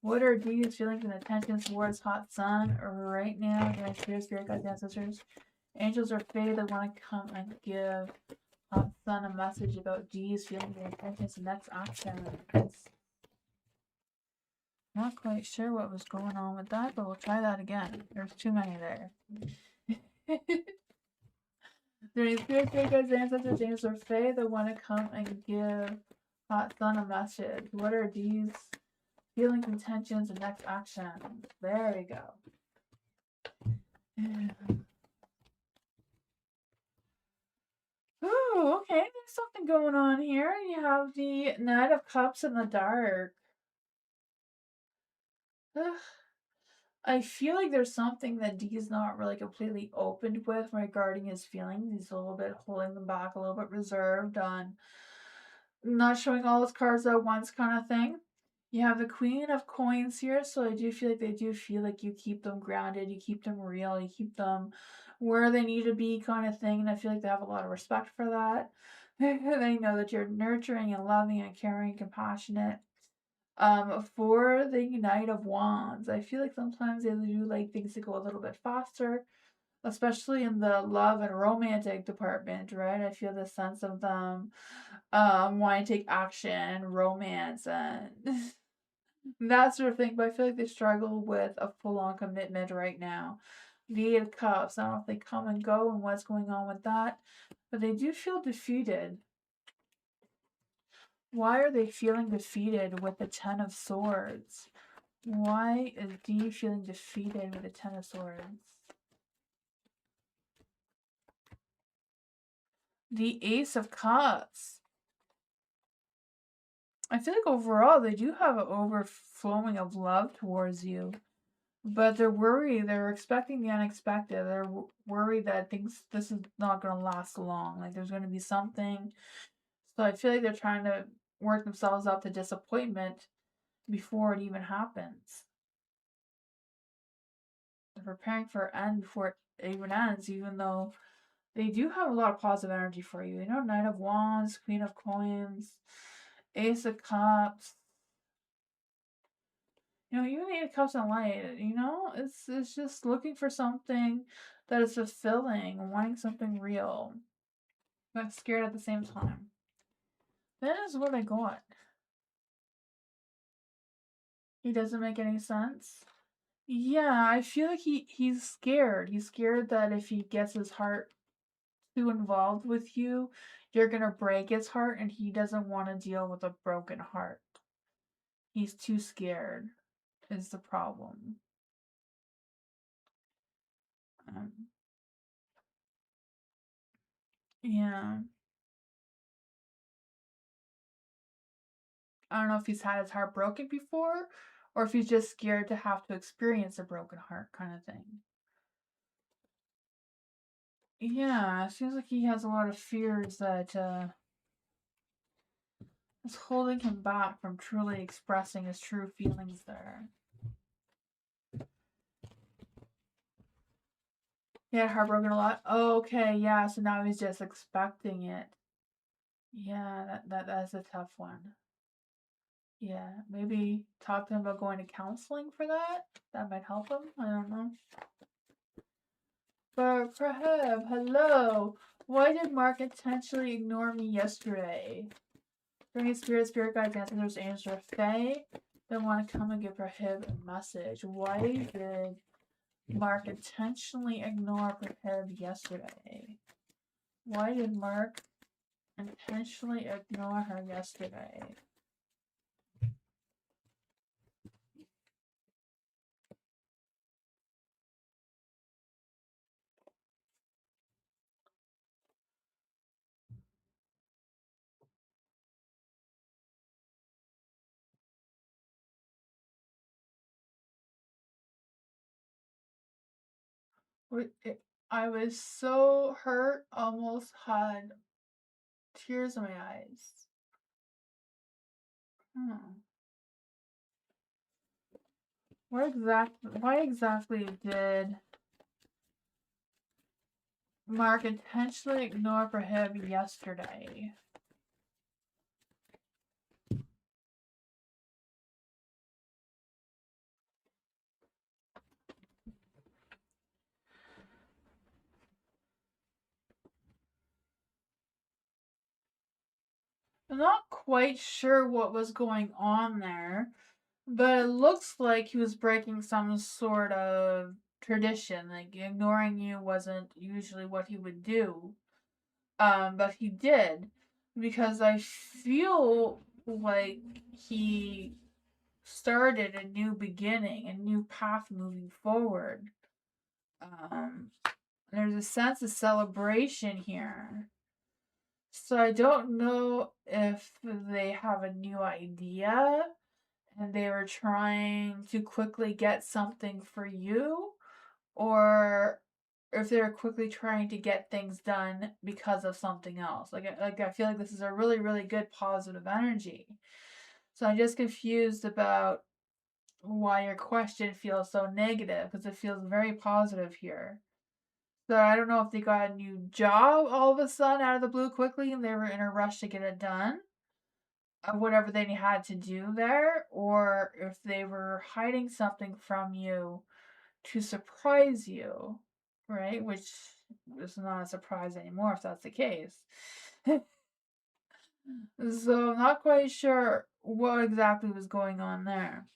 [SPEAKER 2] What are D's feelings and intentions towards Hot Sun right now? Can I spirit guides, ancestors? Angels are fae that want to come and give Hot Sun a message about D's feelings and intentions and next action. Not quite sure what was going on with that, but we'll try that again. There's too many there. There's spirit guides, ancestors, angels are fae that want to come and give Hot Sun a message. What are D's feelings, intentions, and next action? There we go. Ooh, okay, there's something going on here. You have the Knight of Cups in the dark. Ugh. I feel like there's something that D's not really completely opened with regarding his feelings. He's a little bit holding them back, a little bit reserved on not showing all his cards at once kind of thing. You have the Queen of Coins here, so I do feel like they do feel like you keep them grounded, you keep them real, you keep them where they need to be kind of thing, and I feel like they have a lot of respect for that. They know that you're nurturing and loving and caring and compassionate. For the Knight of Wands, I feel like sometimes they do like things to go a little bit faster, especially in the love and romantic department, right? I feel the sense of them wanting to take action, romance, and that sort of thing. But I feel like they struggle with a full-on commitment right now. The Eight of Cups, I don't know if they come and go and what's going on with that, but they do feel defeated. Why are they feeling defeated with the Ten of Swords? Why is D feeling defeated with the Ten of Swords? The Ace of Cups. I feel like overall they do have an overflowing of love towards you. But they're worried. They're expecting the unexpected. They're worried that this is not going to last long. Like there's going to be something. So I feel like they're trying to work themselves up to disappointment before it even happens. They're preparing for an end before it even ends, even though they do have a lot of positive energy for you. You know, Knight of Wands, Queen of Coins, Ace of Cups. You know, even Eight of Cups and Light, you know, it's just looking for something that is fulfilling, wanting something real, but scared at the same time. That is what I got. He doesn't make any sense. Yeah, I feel like he's scared. He's scared that if he gets his heart too involved with you, you're gonna break his heart, and he doesn't want to deal with a broken heart. He's too scared, is the problem. Um, yeah. I don't know if he's had his heart broken before, or if he's just scared to have to experience a broken heart kind of thing. Yeah, it seems like he has a lot of fears that is holding him back from truly expressing his true feelings there. He had heartbroken a lot. Oh, okay, yeah, so now he's just expecting it. Yeah, that's a tough one. Yeah, maybe talk to him about going to counseling for that. That might help him. I don't know. But Praheb, hello. Why did Mark intentionally ignore me yesterday? Bring spirit guides, ancestors, angels, or fae. They want to come and give Praheb a message. Why did Mark intentionally ignore Praheb yesterday? Why did Mark intentionally ignore her yesterday? I was so hurt, almost had tears in my eyes. Why exactly did Mark intentionally ignore Praheb yesterday? I'm not quite sure what was going on there, but it looks like he was breaking some sort of tradition. Like ignoring you wasn't usually what he would do. But he did, because I feel like he started a new beginning, a new path moving forward. There's a sense of celebration here. So I don't know if they have a new idea and they were trying to quickly get something for you, or if they're quickly trying to get things done because of something else. I feel like this is a really, really good positive energy. So I'm just confused about why your question feels so negative, because it feels very positive here. So I don't know if they got a new job all of a sudden out of the blue quickly and they were in a rush to get it done, whatever they had to do there, or if they were hiding something from you to surprise you, right? Which is not a surprise anymore if that's the case. So I'm not quite sure what exactly was going on there.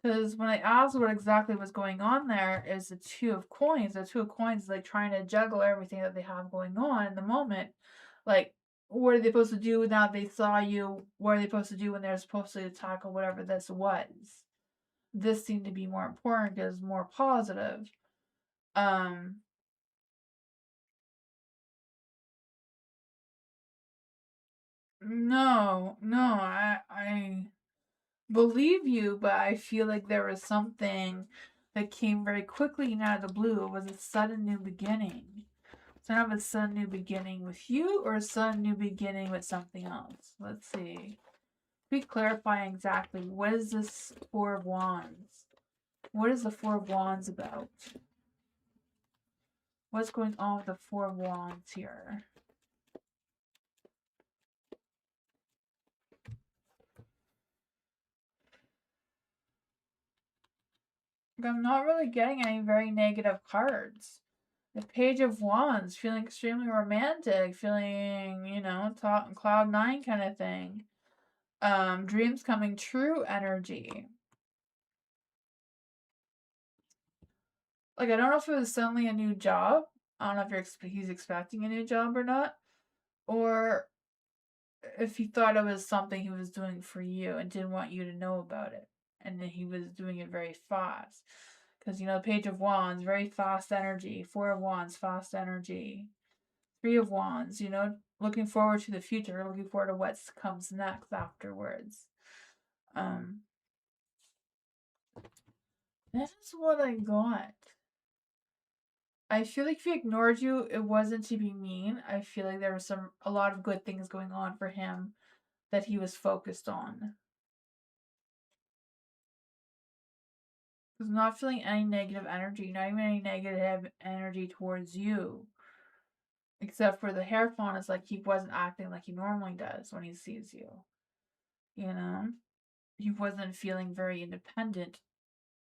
[SPEAKER 2] Because when I asked what exactly was going on there is the Two of Coins. The Two of Coins is like trying to juggle everything that they have going on in the moment. Like, what are they supposed to do now they saw you? What are they supposed to do when they're supposed to tackle whatever this was? This seemed to be more important because more positive. No, I believe you, but I feel like there was something that came very quickly and out of the blue. It was a sudden new beginning. So I have a sudden new beginning with you or a sudden new beginning with something else. Let's see. Please clarify exactly what is this Four of Wands? What is the Four of Wands about? What's going on with the Four of Wands here? I'm not really getting any very negative cards. The Page of Wands, feeling extremely romantic, feeling, top cloud nine kind of thing. Dreams coming true energy. Like, I don't know if it was suddenly a new job. I don't know if he's expecting a new job or not. Or if he thought it was something he was doing for you and didn't want you to know about it. And then he was doing it very fast. Because, Page of Wands, very fast energy. Four of Wands, fast energy. Three of Wands, looking forward to the future, looking forward to what comes next afterwards. That's what I got. I feel like if he ignored you, it wasn't to be mean. I feel like there was a lot of good things going on for him that he was focused on. He's not feeling any negative energy, not even any negative energy towards you. Except for the Hierophant is like he wasn't acting like he normally does when he sees you. He wasn't feeling very independent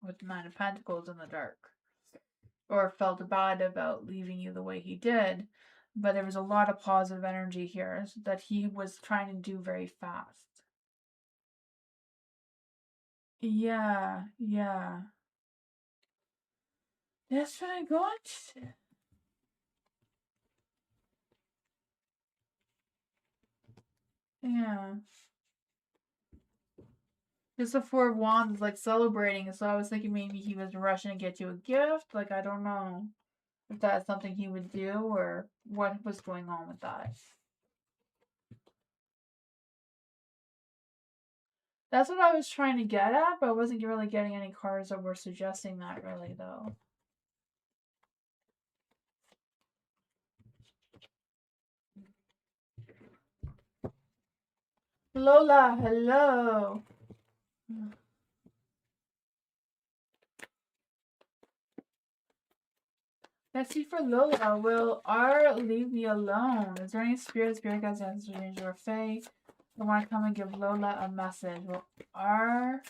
[SPEAKER 2] with the Nine of Pentacles in the dark. Or felt bad about leaving you the way he did. But there was a lot of positive energy here that he was trying to do very fast. Yeah. That's what I got. Yeah. Just the Four of Wands is like celebrating, so I was thinking maybe he was rushing to get you a gift. Like, I don't know if that's something he would do or what was going on with that. That's what I was trying to get at, but I wasn't really getting any cards that were suggesting that really, though. Lola, hello. Let's see for Lola. Will R leave me alone? Is there any spirit guides, ancestors, or fae that want to come and give Lola a message? Will R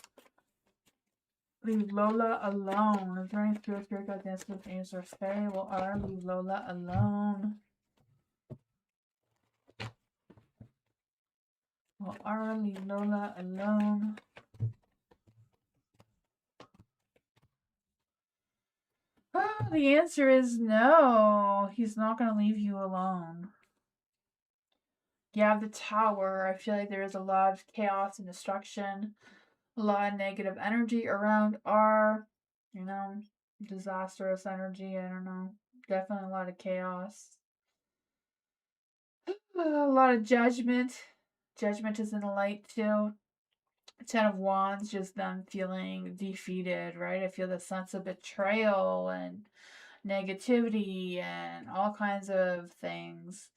[SPEAKER 2] leave Lola alone? Is there any spirit guides, ancestors, angels, or fae? Will R leave Lola alone? Will R leave Lola alone? Oh, the answer is no. He's not going to leave you alone. You have the Tower. I feel like there is a lot of chaos and destruction, a lot of negative energy around R, disastrous energy. I don't know. Definitely a lot of chaos. A lot of judgment. Judgment is in the light too. Ten of Wands, just them feeling defeated, right? I feel the sense of betrayal and negativity and all kinds of things.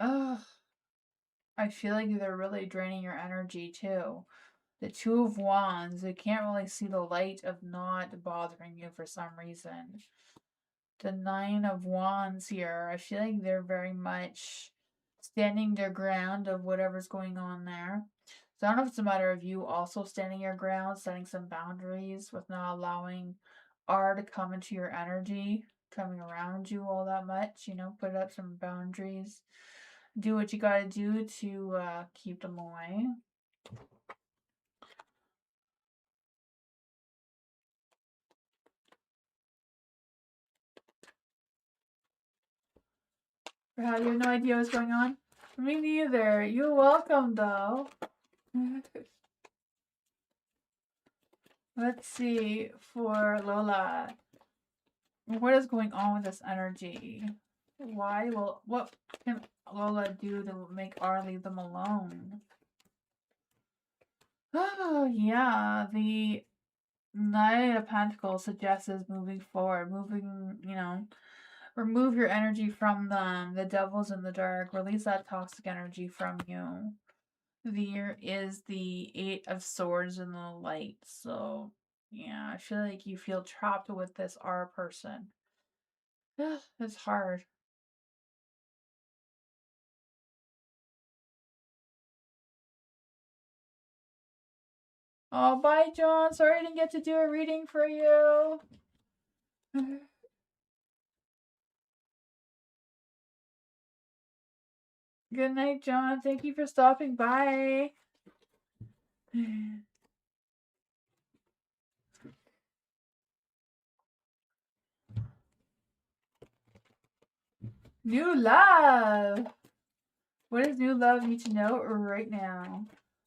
[SPEAKER 2] Ugh. I feel like they're really draining your energy too. The Two of Wands, they can't really see the light of not bothering you for some reason. The Nine of Wands here, I feel like they're very much standing their ground of whatever's going on there. So I don't know if it's a matter of you also standing your ground, setting some boundaries with not allowing R to come into your energy, coming around you all that much, put up some boundaries. Do what you gotta do to keep them away. How you have no idea what's going on? Me neither. You're welcome, though. Let's see for Lola. What is going on with this energy? What can Lola do to make R leave them alone? Oh, yeah. The Knight of Pentacles suggests moving forward, remove your energy from them. The devil's in the dark. Release that toxic energy from you. There is the Eight of Swords in the light. So, yeah, I feel like you feel trapped with this R person. It's hard. Oh, bye, John. Sorry I didn't get to do a reading for you. Good night, John. Thank you for stopping by. New love. What does new love need to know right now?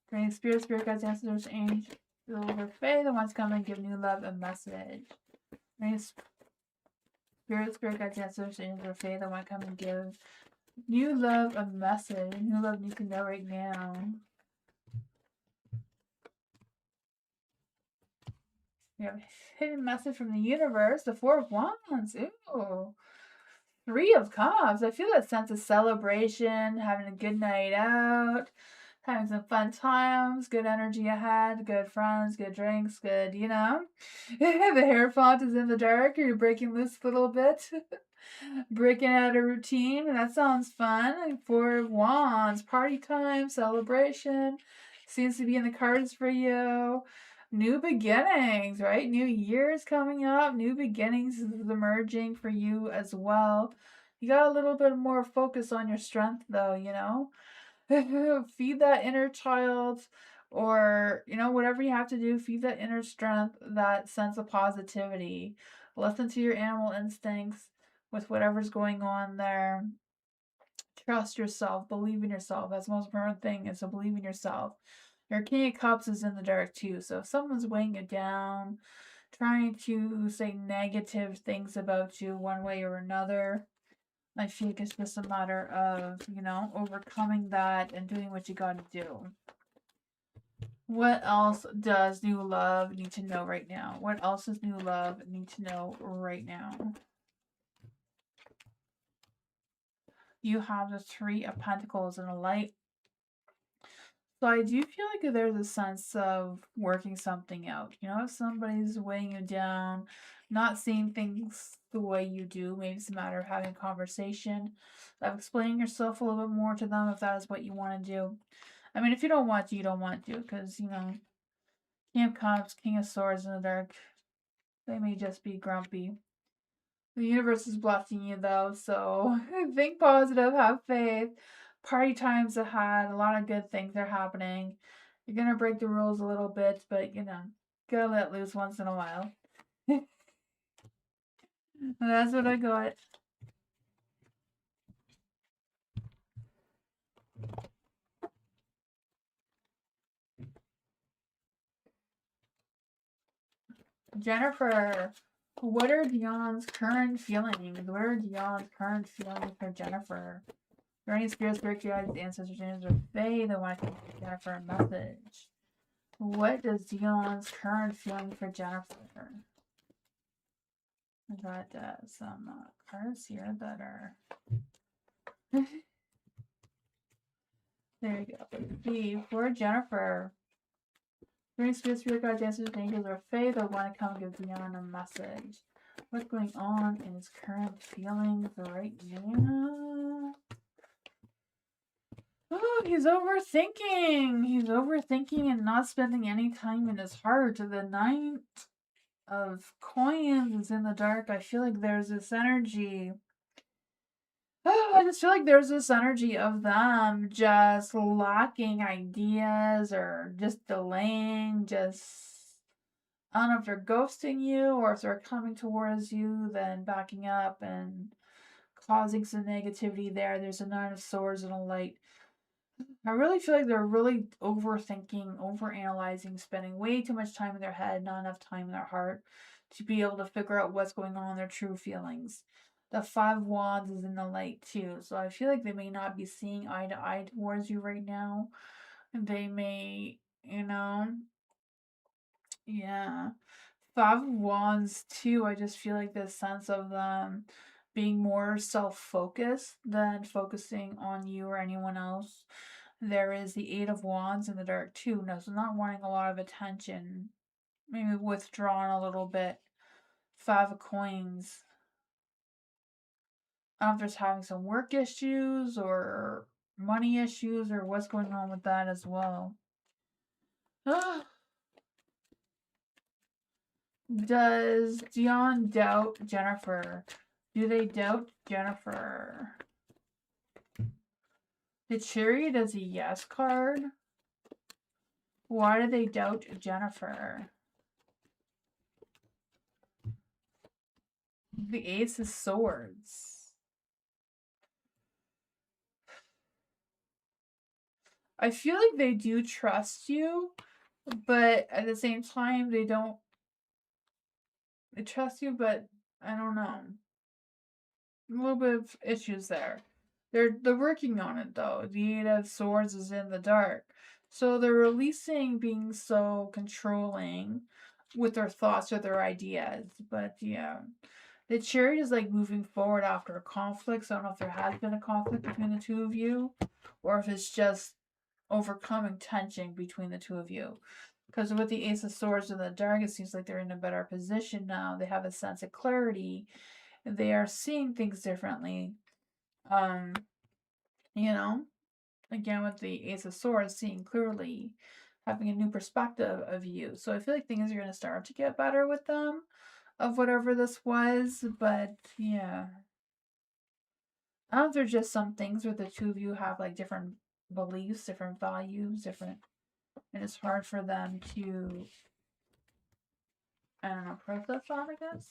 [SPEAKER 2] Bring spirit guides, ancestors, angels, or fae, the ones come and give new love a message. Bring spirit guides, ancestors, angels, or fae, the one come and give new love a message. New love needs to know right now. We have a hidden message from the universe. The Four of Wands. Ooh. Three of Cups. I feel that sense of celebration, having a good night out, having some fun times, good energy ahead, good friends, good drinks, good, the hair font is in the dark. You're breaking loose a little bit. Breaking out a routine. That sounds fun. Four of Wands. Party time, celebration. Seems to be in the cards for you. New beginnings, right? New year's coming up. New beginnings is emerging for you as well. You got a little bit more focus on your strength, though, Feed that inner child, or, whatever you have to do, feed that inner strength, that sense of positivity. Listen to your animal instincts with whatever's going on there. Trust yourself, believe in yourself. That's the most important thing, is to believe in yourself. Your King of Cups is in the dark too, so if someone's weighing you down, trying to say negative things about you one way or another, I feel like it's just a matter of, overcoming that and doing what you gotta do. What else does new love need to know right now? What else does new love need to know right now? You have the Three of Pentacles in the light. So I do feel like there's a sense of working something out. If somebody's weighing you down, not seeing things the way you do, maybe it's a matter of having a conversation, of explaining yourself a little bit more to them if that is what you want to do. I mean, if you don't want to, you don't want to, because, King of Cups, King of Swords in the dark, they may just be grumpy. The universe is blessing you, though, so think positive, have faith. Party time's ahead. A lot of good things are happening. You're gonna break the rules a little bit, but gotta let loose once in a while. That's what I got. Jennifer, what are Dion's current feelings? What are Dion's current feelings for Jennifer? Are there any spirit guides, ancestors, or they that want to give Jennifer a message? What is Dion's current feeling for Jennifer? I got some cards here that are... There you go. B for Jennifer. During spirit guides, answers, angels, or faith, I want to come and give Dion a message. What's going on in his current feelings right now? Oh, he's overthinking. He's overthinking and not spending any time in his heart. The Knight of Coins is in the dark. I feel like there's this energy. I just feel like there's this energy of them just lacking ideas or just delaying, I don't know if they're ghosting you or if they're coming towards you, then backing up and causing some negativity there. There's a Nine of Swords and a Light. I really feel like they're really overthinking, overanalyzing, spending way too much time in their head, not enough time in their heart to be able to figure out what's going on in their true feelings. The Five of Wands is in the light too, so I feel like they may not be seeing eye to eye towards you right now. They may, yeah. Five of Wands too, I just feel like this sense of them being more self-focused than focusing on you or anyone else. There is the Eight of Wands in the dark too. No, so not wanting a lot of attention. Maybe withdrawn a little bit. Five of Coins. I don't know if there's having some work issues or money issues or what's going on with that as well. Does Dion doubt Jennifer? Do they doubt Jennifer? The Chariot is a yes card. Why do they doubt Jennifer? The Ace of Swords. I feel like they do trust you, but at the same time, they don't. They trust you, but I don't know. A little bit of issues there. They're working on it though. The Eight of Swords is in the dark. So they're releasing being so controlling with their thoughts or their ideas. But yeah. The Chariot is like moving forward after a conflict. So I don't know if there has been a conflict between the two of you or if it's just overcoming tension between the two of you. Because with the Ace of Swords in the dark, it seems like they're in a better position now. They have a sense of clarity. They are seeing things differently. You know, again with the Ace of Swords, seeing clearly, having a new perspective of you. So I feel like things are going to start to get better with them, of whatever this was. But yeah, I don't know if there's just some things where the two of you have like different beliefs, different values, different, and it's hard for them to, I don't know, process that. I guess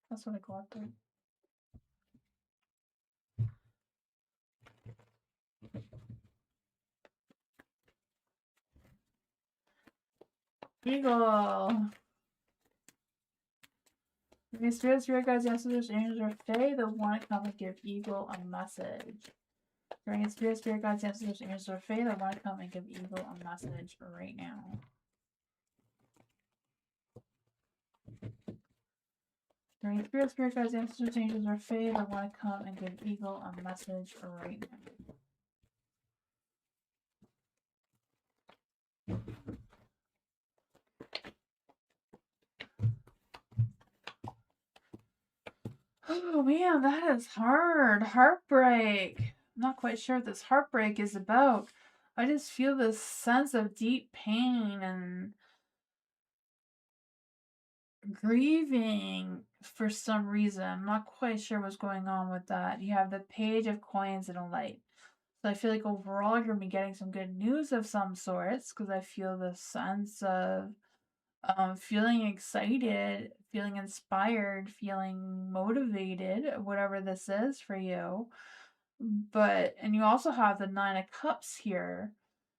[SPEAKER 2] that's what I call it. Eagle. Okay, spirits, spirit guides, ancestors, angels, or fae that want to come and give Eagle a message. Bring spirit, spirit guides, ancestors, angels, or fae that want to come and give Eagle a message right now. Bring spirit, spirit guides, ancestors, angels, or fae that want to come and give Eagle a message right now. Oh man, that is hard. Heartbreak. I'm not quite sure what this heartbreak is about. I just feel this sense of deep pain and grieving for some reason. I'm not quite sure what's going on with that. You have the Page of Coins and a Light. So I feel like overall you're going to be getting some good news of some sorts because I feel the sense of feeling excited, feeling inspired, feeling motivated, whatever this is for you. And you also have the Nine of Cups here.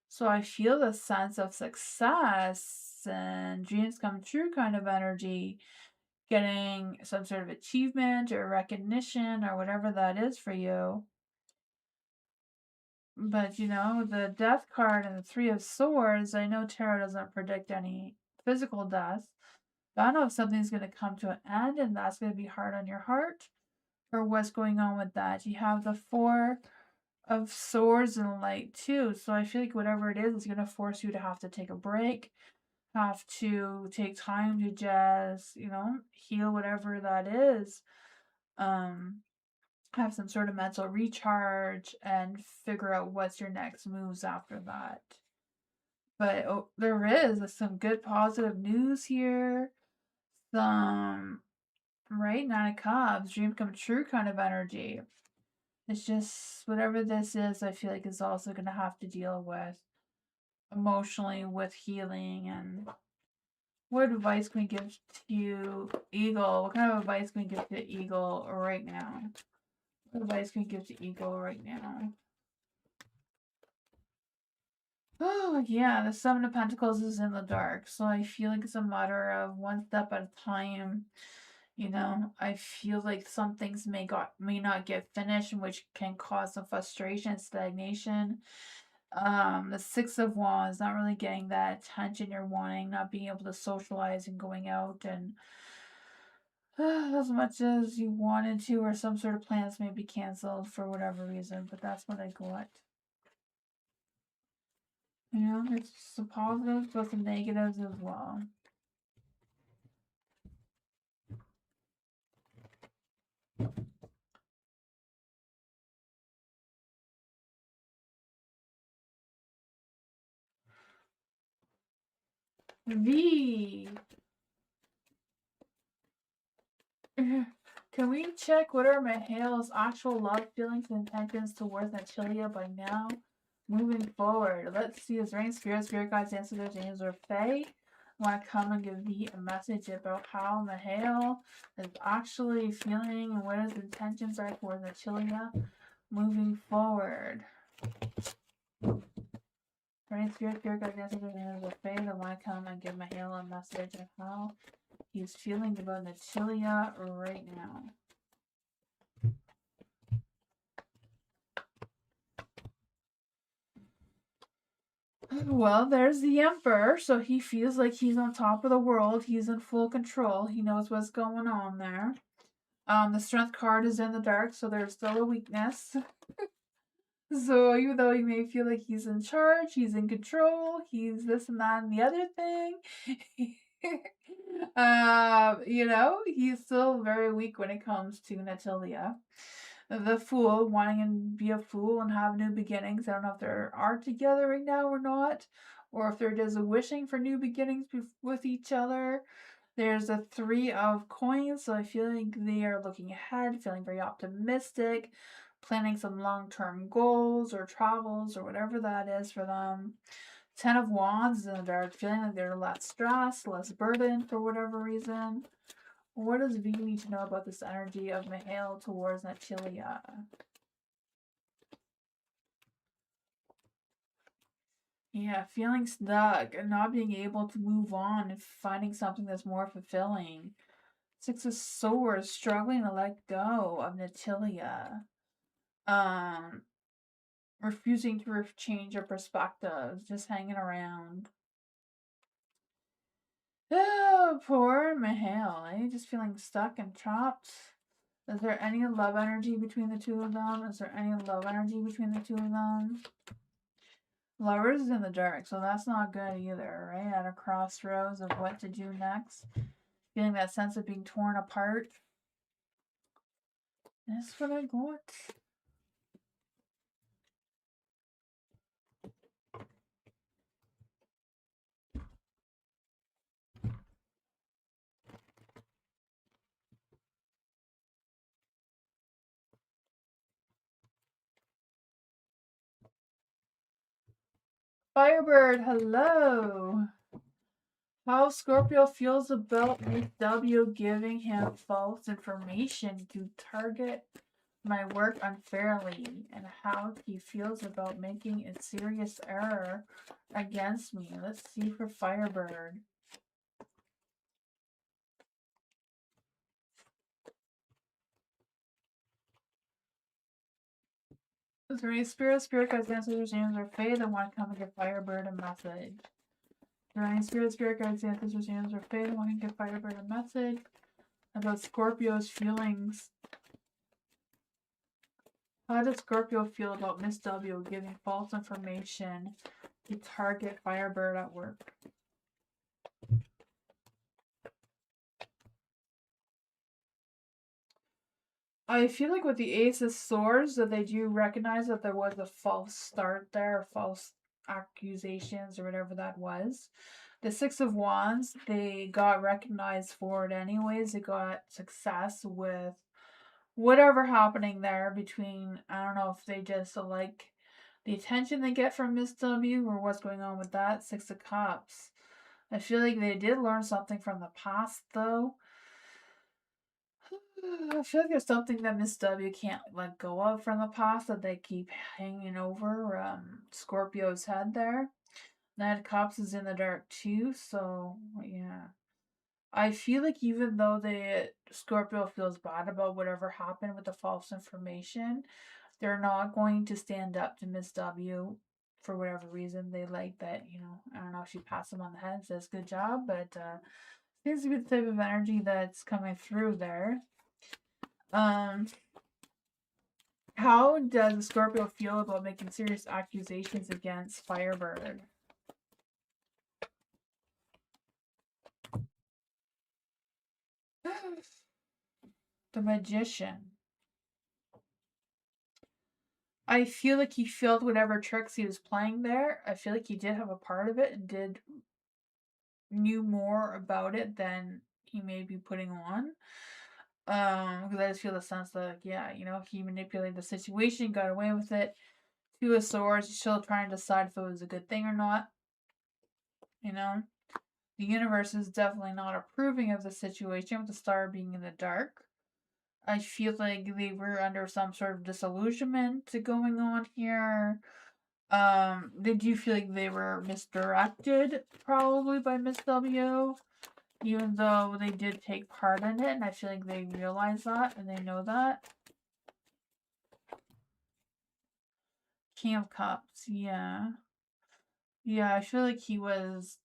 [SPEAKER 2] So I feel the sense of success and dreams come true kind of energy, getting some sort of achievement or recognition or whatever that is for you. But, you know, the Death card and the Three of Swords, I know tarot doesn't predict any physical death. But I don't know if something's going to come to an end and that's going to be hard on your heart, or what's going on with that. You have the Four of Swords and Light too. So I feel like whatever it is going to force you to have to take a break, have to take time to just, you know, heal whatever that is. Have some sort of mental recharge and figure out what's your next moves after that. But there is some good positive news here. Some right, Nine of Cups, dream come true kind of energy. It's just whatever this is, I feel like is also gonna have to deal with emotionally with healing. And what advice can we give to you, Eagle? What kind of advice can we give to Eagle right now? What advice can we give to Eagle right now? Oh, yeah, the Seven of Pentacles is in the dark, so I feel like it's a matter of one step at a time. You know, I feel like some things may not get finished, which can cause some frustration, stagnation. The Six of Wands, not really getting that attention you're wanting, not being able to socialize and going out and as much as you wanted to, or some sort of plans may be canceled for whatever reason, but that's what I got. You know, there's some positives, but some negatives as well. V. Can we check what are Mahale's actual love feelings and intentions towards Natalia by now? Moving forward, let's see. Is there any spirit guides, ancestors, angels, or fae want to come and give me a message about how Mahale is actually feeling and what his intentions are towards Natalia moving forward? Any spirit guides, ancestors, angels, or fae that want to come and give Mahale a message of how he's feeling about Natalia right now? Well, there's the Emperor, so he feels like he's on top of the world. He's in full control. He knows what's going on there. The Strength card is in the dark, so there's still a weakness. So even though he may feel like he's in charge, he's in control, he's this and that and the other thing, you know, he's still very weak when it comes to Natalia. The Fool, wanting to be a fool and have new beginnings. I don't know if they are together right now or not, or if they're just wishing for new beginnings with each other. There's a Three of Coins, so I feel like they are looking ahead, feeling very optimistic, planning some long-term goals or travels or whatever that is for them. Ten of Wands, and they're feeling like they're less stressed, less burdened for whatever reason. What does V need to know about this energy of Mahale towards Natalia? Yeah, feeling stuck and not being able to move on and finding something that's more fulfilling. Six of Swords, struggling to let go of Natalia. Refusing to change your perspectives, just hanging around. Oh, poor Mahale, eh? Just feeling stuck and trapped. Is there any love energy between the two of them? Is there any love energy between the two of them? Lovers is in the dark, so that's not good either, right? At a crossroads of what to do next. Feeling that sense of being torn apart. That's what I got. Firebird, hello. How Scorpio feels about Miss W giving him false information to target my work unfairly, and how he feels about making a serious error against me. Let's see for Firebird. Is there any spirit guides, ancestors, angels, or fae that want to come and give Firebird a message? Is there any spirit guides, ancestors, angels, or fae that want to give Firebird a message about Scorpio's feelings? How does Scorpio feel about Miss W giving false information to target Firebird at work? I feel like with the Ace of Swords that they do recognize that there was a false start there, false accusations or whatever that was. The Six of Wands, they got recognized for it anyways. They got success with whatever happening there between, I don't know if they just like the attention they get from Miss W or what's going on with that. Six of Cups. I feel like they did learn something from the past though. I feel like there's something that Miss W can't let go of from the past that they keep hanging over Scorpio's head there. Knight of Cups is in the dark too, so yeah. I feel like even though Scorpio feels bad about whatever happened with the false information, they're not going to stand up to Miss W for whatever reason. They like that, I don't know if she passed them on the head and says good job, but seems to be the type of energy that's coming through there. How does Scorpio feel about making serious accusations against Firebird? The Magician. I feel like he failed whatever tricks he was playing there. I feel like he did have a part of it and knew more about it than he may be putting on. Because I just feel the sense that, he manipulated the situation, got away with it. Two of Swords, he's still trying to decide if it was a good thing or not. The universe is definitely not approving of the situation with the star being in the dark. I feel like they were under some sort of disillusionment going on here. They do feel like they were misdirected probably by Miss W, even though they did take part in it, and I feel like they realize that and they know that. King of Cups, yeah. Yeah, I feel like he was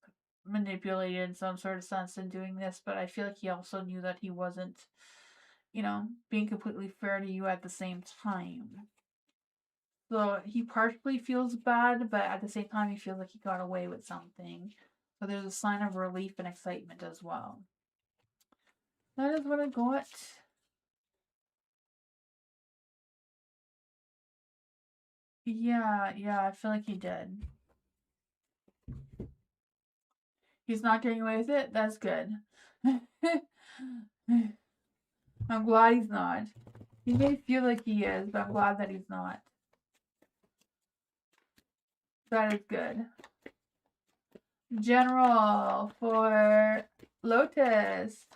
[SPEAKER 2] manipulated in some sort of sense in doing this, but I feel like he also knew that he wasn't, being completely fair to you at the same time. So he partially feels bad, but at the same time, he feels like he got away with something. So there's a sign of relief and excitement as well. That is what I got. Yeah, I feel like he did. He's not getting away with it? That's good. I'm glad he's not. He may feel like he is, but I'm glad that he's not. That is good. General for Lotus.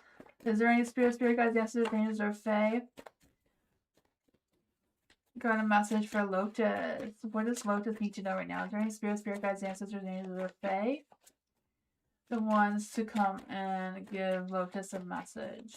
[SPEAKER 2] Is there any spirit guides, ancestors, angels, or fae? Got a message for Lotus. What does Lotus need to know right now? Is there any spirit guides, ancestors, angels, or fae? The ones to come and give Lotus a message.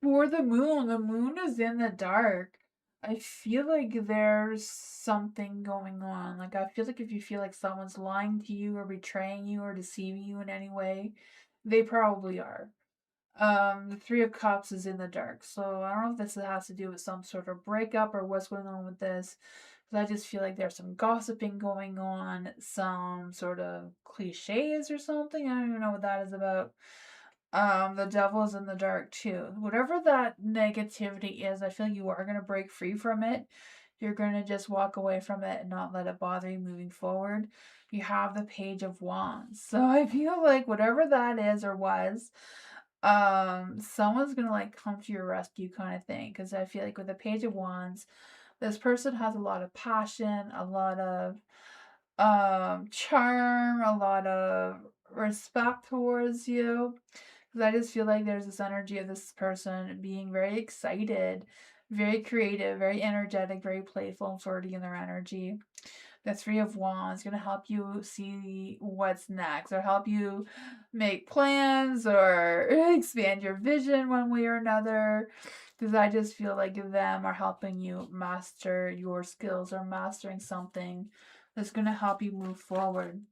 [SPEAKER 2] For the moon is in the dark. I feel like there's something going on. Like, I feel like if you feel like someone's lying to you or betraying you or deceiving you in any way, they probably are. The Three of Cups is in the dark, so I don't know if this has to do with some sort of breakup or what's going on with this. But I just feel like there's some gossiping going on, some sort of cliches or something. I don't even know what that is about. The devil's in the dark too. Whatever that negativity is, I feel like you are gonna break free from it. You're gonna just walk away from it and not let it bother you moving forward. You have the Page of Wands. So I feel like whatever that is or was, someone's gonna like come to your rescue kind of thing. Cause I feel like with the Page of Wands, this person has a lot of passion, a lot of charm, a lot of respect towards you. Because I just feel like there's this energy of this person being very excited, very creative, very energetic, very playful and flirty in their energy. The Three of Wands is going to help you see what's next, or help you make plans, or expand your vision one way or another. Because I just feel like them are helping you master your skills, or mastering something that's going to help you move forward.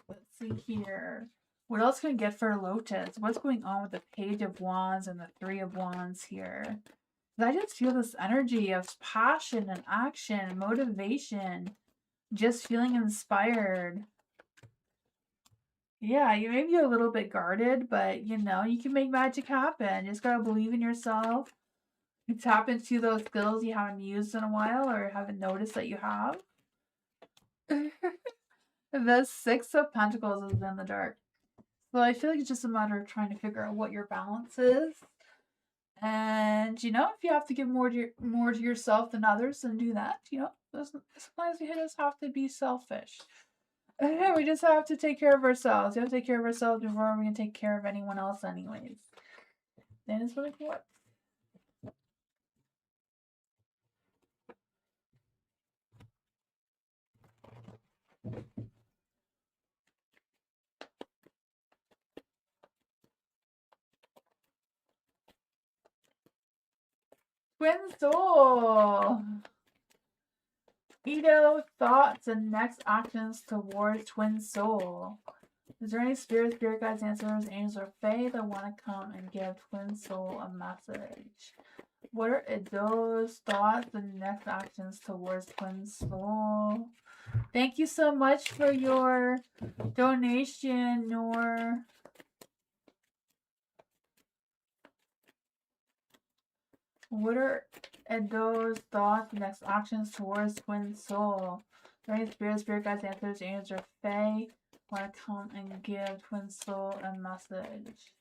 [SPEAKER 2] Let's see here. What else can I get for Lotus? What's going on with the Page of Wands and the Three of Wands here? I just feel this energy of passion and action, motivation, just feeling inspired. Yeah, you may be a little bit guarded, but you know, you can make magic happen. You just gotta believe in yourself. You tap into those skills you haven't used in a while, or haven't noticed that you have. The Six of Pentacles is in the dark. So I feel like it's just a matter of trying to figure out what your balance is. And you know, if you have to give more to yourself than others, then do that. You know, sometimes we just have to be selfish. We just have to take care of ourselves. We have to take care of ourselves before we can take care of anyone else, anyways. That is what it was. Twin Soul. Ito, thoughts and next actions towards Twin Soul. Is there any spirit guides, ancestors, angels, or fae that want to come and give Twin Soul a message? What are those thoughts and next actions towards Twin Soul? Thank you so much for your donation, Noor. What are those thoughts and next actions towards Twin Soul? Any spirit guides, ancestors, angels, or fae want to come and give Twin Soul a message?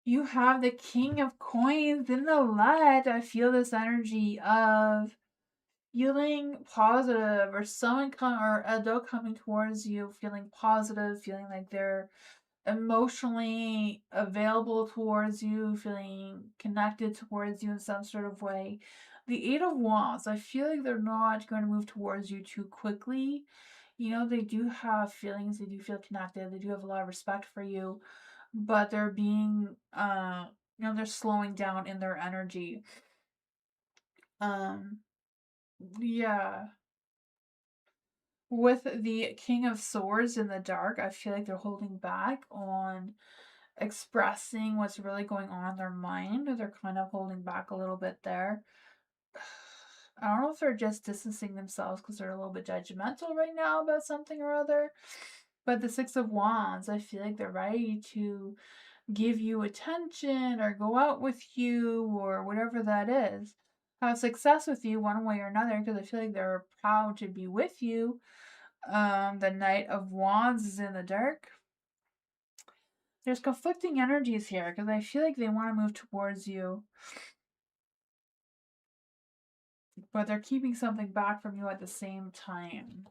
[SPEAKER 2] You have the King of Coins in the light. I feel this energy of feeling positive, or someone or adult coming towards you, feeling positive, feeling like they're emotionally available towards you, feeling connected towards you in some sort of way. The Eight of Wands, I feel like they're not going to move towards you too quickly. You know, they do have feelings, they do feel connected, they do have a lot of respect for you, but they're being, you know, they're slowing down in their energy. Yeah. With the King of Swords in the dark, I feel like they're holding back on expressing what's really going on in their mind. They're kind of holding back a little bit there. I don't know if they're just distancing themselves because they're a little bit judgmental right now about something or other. But the Six of Wands, I feel like they're ready to give you attention, or go out with you, or whatever that is. Have success with you one way or another, because I feel like they're proud to be with you. The Knight of Wands is in the dark. There's conflicting energies here, because I feel like they want to move towards you, but they're keeping something back from you at the same time.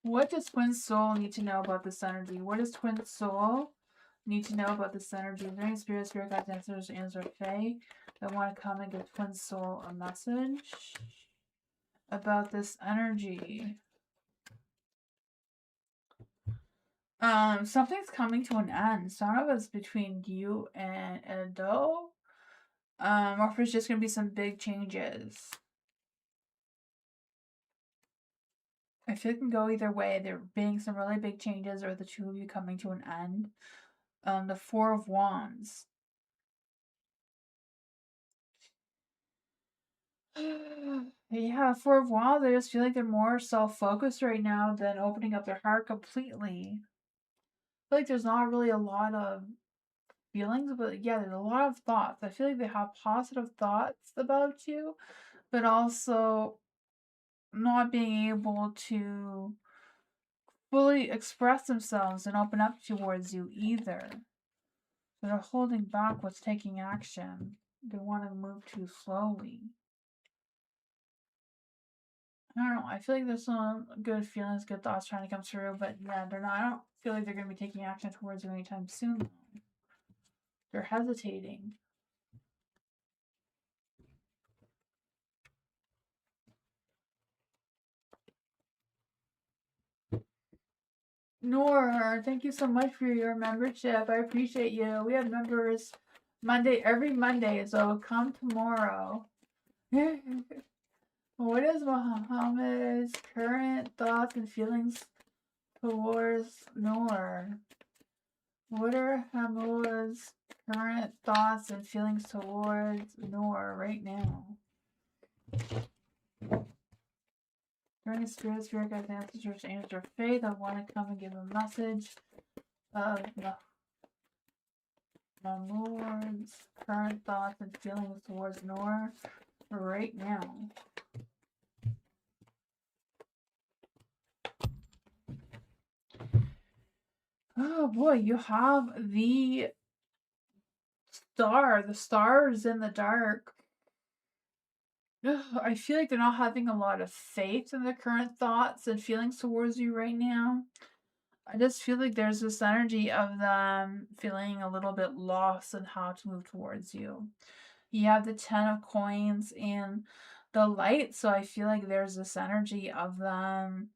[SPEAKER 2] What does Twin Soul need to know about this energy? What does Twin Soul need to know about this energy? Is there any spirit guides, ancestors, or fae that want to come and give Twin Soul a message about this energy? Something's coming to an end. Some of it's between you and Edo. Or if it's just gonna be some big changes. I feel it can go either way. There being some really big changes, or the two of you coming to an end. The Four of Wands. Yeah, Four of Wands, I just feel like they're more self-focused right now than opening up their heart completely. I feel like there's not really a lot of feelings, but yeah, there's a lot of thoughts. I feel like they have positive thoughts about you, but also not being able to fully express themselves and open up towards you either. They're holding back what's taking action. They want to move too slowly. I don't know. I feel like there's some good feelings, good thoughts trying to come through, but yeah, they're not. feel like they're going to be taking action towards you anytime soon. They're hesitating. Nor, thank you so much for your membership. I appreciate you. We have members every Monday, so come tomorrow. What is Muhammad's current thoughts and feelings towards Noor? What are Hamua's current thoughts and feelings towards Noor right now? During spirit guides, ancestors, angels, or faith, I want to come and give a message of Mahmoud's current thoughts and feelings towards Noor right now. Oh boy, you have the stars in the dark. I feel like they're not having a lot of faith in the current thoughts and feelings towards you right now. I just feel like there's this energy of them feeling a little bit lost in how to move towards you. You have the 10 of coins and the light, so I feel like there's this energy of them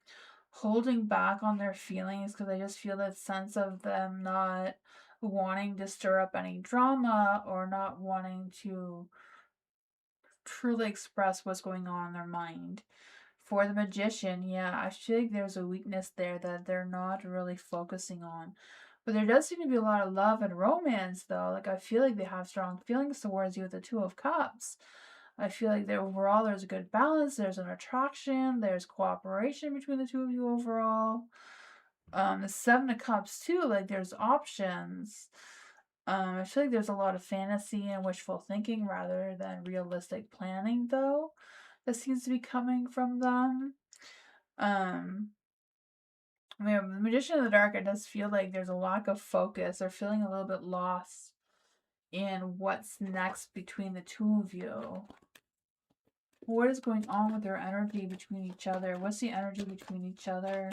[SPEAKER 2] holding back on their feelings because I just feel that sense of them not wanting to stir up any drama or not wanting to truly express what's going on in their mind. For the magician, yeah, I feel like there's a weakness there that they're not really focusing on. But there does seem to be a lot of love and romance, though. Like, I feel like they have strong feelings towards you with the Two of Cups. I feel like that overall there's a good balance, there's an attraction, there's cooperation between the two of you overall. The Seven of Cups, too, like, there's options. I feel like there's a lot of fantasy and wishful thinking rather than realistic planning, though, that seems to be coming from them. The Magician of the Dark, it does feel like there's a lack of focus. They're feeling a little bit lost in what's next between the two of you. What is going on with their energy between each other? What's the energy between each other?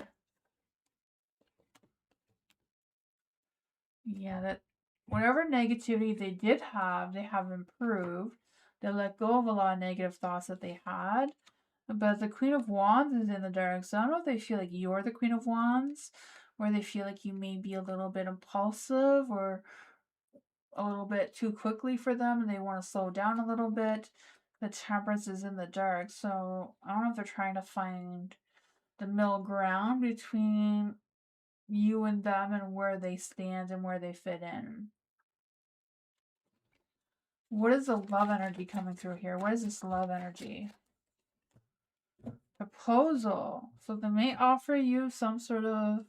[SPEAKER 2] Yeah, that whatever negativity they did have, they have improved. They let go of a lot of negative thoughts that they had. But the Queen of Wands is in the dark, so I don't know if they feel like you're the Queen of Wands, or they feel like you may be a little bit impulsive or a little bit too quickly for them and they want to slow down a little bit. The Temperance is in the dark, so I don't know if they're trying to find the middle ground between you and them and where they stand and where they fit in. What is the love energy coming through here? What is this love energy? Proposal. So they may offer you some sort of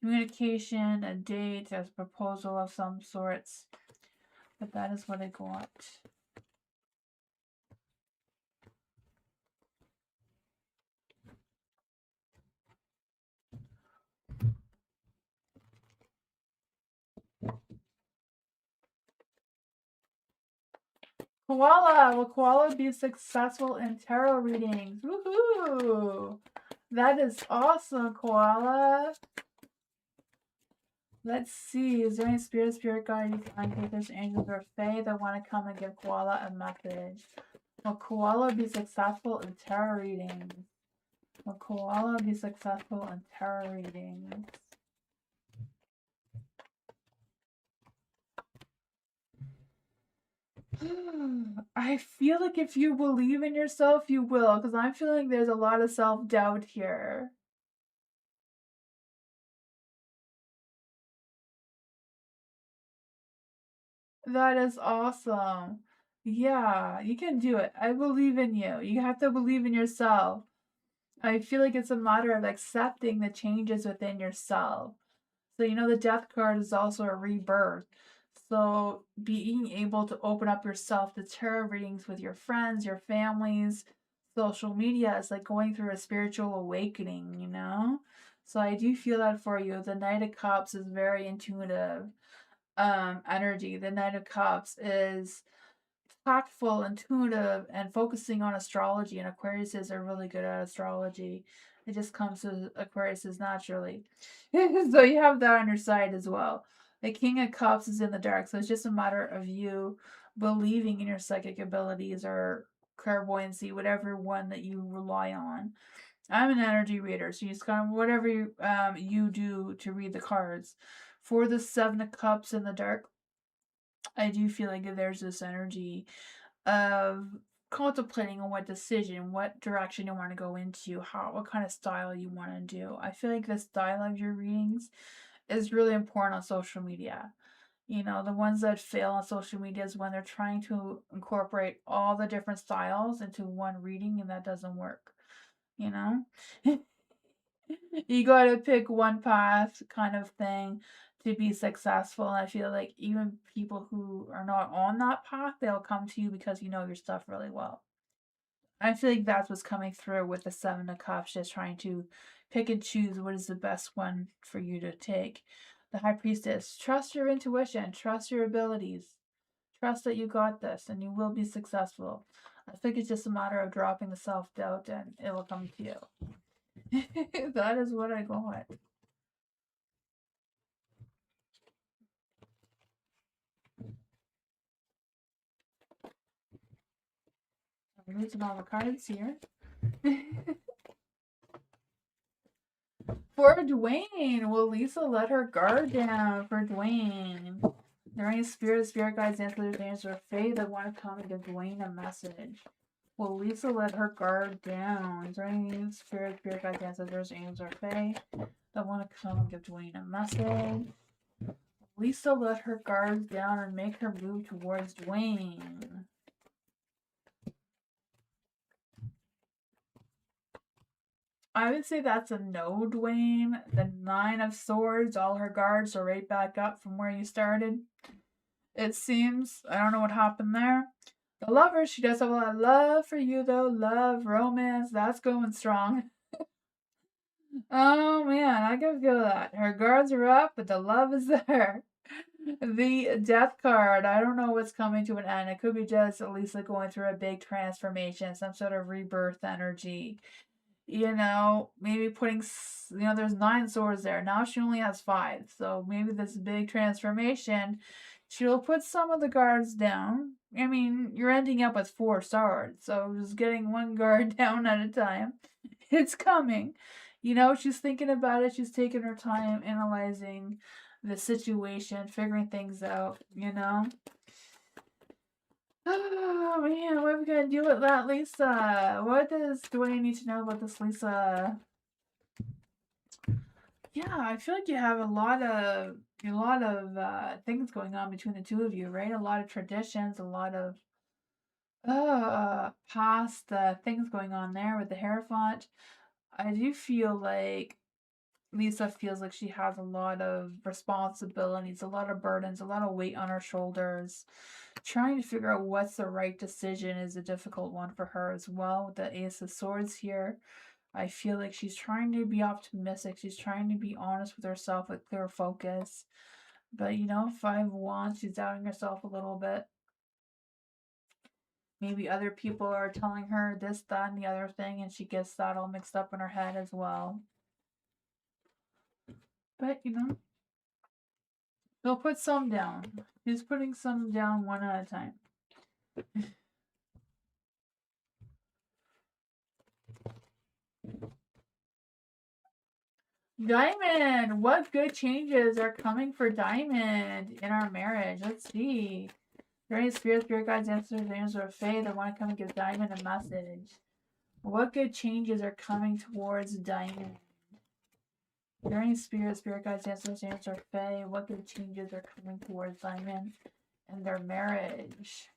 [SPEAKER 2] communication, a date, a proposal of some sorts. But that is what I got. Koala! Will Koala be successful in tarot readings? Woohoo! That is awesome, Koala! Let's see. Is there any spirit guide, ancestors, angels, or fae that want to come and give Koala a message? Will Koala be successful in tarot readings? Will Koala be successful in tarot readings? I feel like if you believe in yourself, you will, because I'm feeling there's a lot of self-doubt here. That is awesome. Yeah, you can do it. I believe in you. You have to believe in yourself. I feel like it's a matter of accepting the changes within yourself. So, the death card is also a rebirth. So, being able to open up yourself to tarot readings with your friends, your families, social media is like going through a spiritual awakening. So, I do feel that for you. The Knight of Cups is very intuitive energy. The Knight of Cups is tactful, intuitive, and focusing on astrology. And Aquariuses are really good at astrology. It just comes to Aquarius naturally. So you have that on your side as well. The King of Cups is in the dark, so it's just a matter of you believing in your psychic abilities or clairvoyancy, whatever one that you rely on. I'm an energy reader, so you just kind of whatever you do to read the cards. For the Seven of Cups in the dark, I do feel like there's this energy of contemplating on what decision, what direction you want to go into, what kind of style you want to do. I feel like the style of your readings is really important on social media. You know, the ones that fail on social media is when they're trying to incorporate all the different styles into one reading and that doesn't work. You know? You gotta pick one path kind of thing to be successful. And I feel like even people who are not on that path, they'll come to you because you know your stuff really well. I feel like that's what's coming through with the Seven of Cups, just trying to pick and choose what is the best one for you to take. The High Priestess, trust your intuition, trust your abilities, trust that you got this and you will be successful. I think it's just a matter of dropping the self doubt and it will come to you. That is what I got. I'm losing all the cards here. For Dwayne, will Lisa let her guard down for Dwayne? There any spirit guides, ancestors, or faith that want to come and give Dwayne a message? Will Lisa let her guard down? Is there any spirit guides, ancestors, angels, or faith that want to come and give Dwayne a message? Lisa let her guards down and make her move towards Dwayne. I would say that's a no, Dwayne. The Nine of Swords, all her guards are right back up from where you started. It seems. I don't know what happened there. The Lover, she does have a lot of love for you, though. Love, romance, that's going strong. Oh man, I can feel that. Her guards are up, but the love is there. The Death card, I don't know what's coming to an end. It could be just Lisa going through a big transformation, some sort of rebirth energy. You know, maybe putting, there's 9 swords there. Now she only has 5. So maybe this big transformation, she'll put some of the guards down. I mean, you're ending up with 4 swords. So just getting one guard down at a time. It's coming. You know, she's thinking about it. She's taking her time analyzing the situation, figuring things out, you know? Oh man, what are we gonna do with that, Lisa? What does Dwayne need to know about this, Lisa? Yeah, I feel like you have a lot of things going on between the two of you, right? A lot of traditions, a lot of past things going on there with the Hierophant. I do feel like Lisa feels like she has a lot of responsibilities, a lot of burdens, a lot of weight on her shoulders. Trying to figure out what's the right decision is a difficult one for her as well. With the Ace of Swords here, I feel like she's trying to be optimistic. She's trying to be honest with herself with clear focus. But you know, 5 Wands, she's doubting herself a little bit. Maybe other people are telling her this, that, and the other thing, and she gets that all mixed up in her head as well. But you know, she'll put some down. She's putting some down one at a time. Diamond! What good changes are coming for Diamond in our marriage? Let's see. Are there any spirit guides, ancestors, angels, or faith that want to come and give Diamond a message? What good changes are coming towards Diamond? Are there any spirit guides, ancestors, angels, or faith? What good changes are coming towards Diamond and their marriage?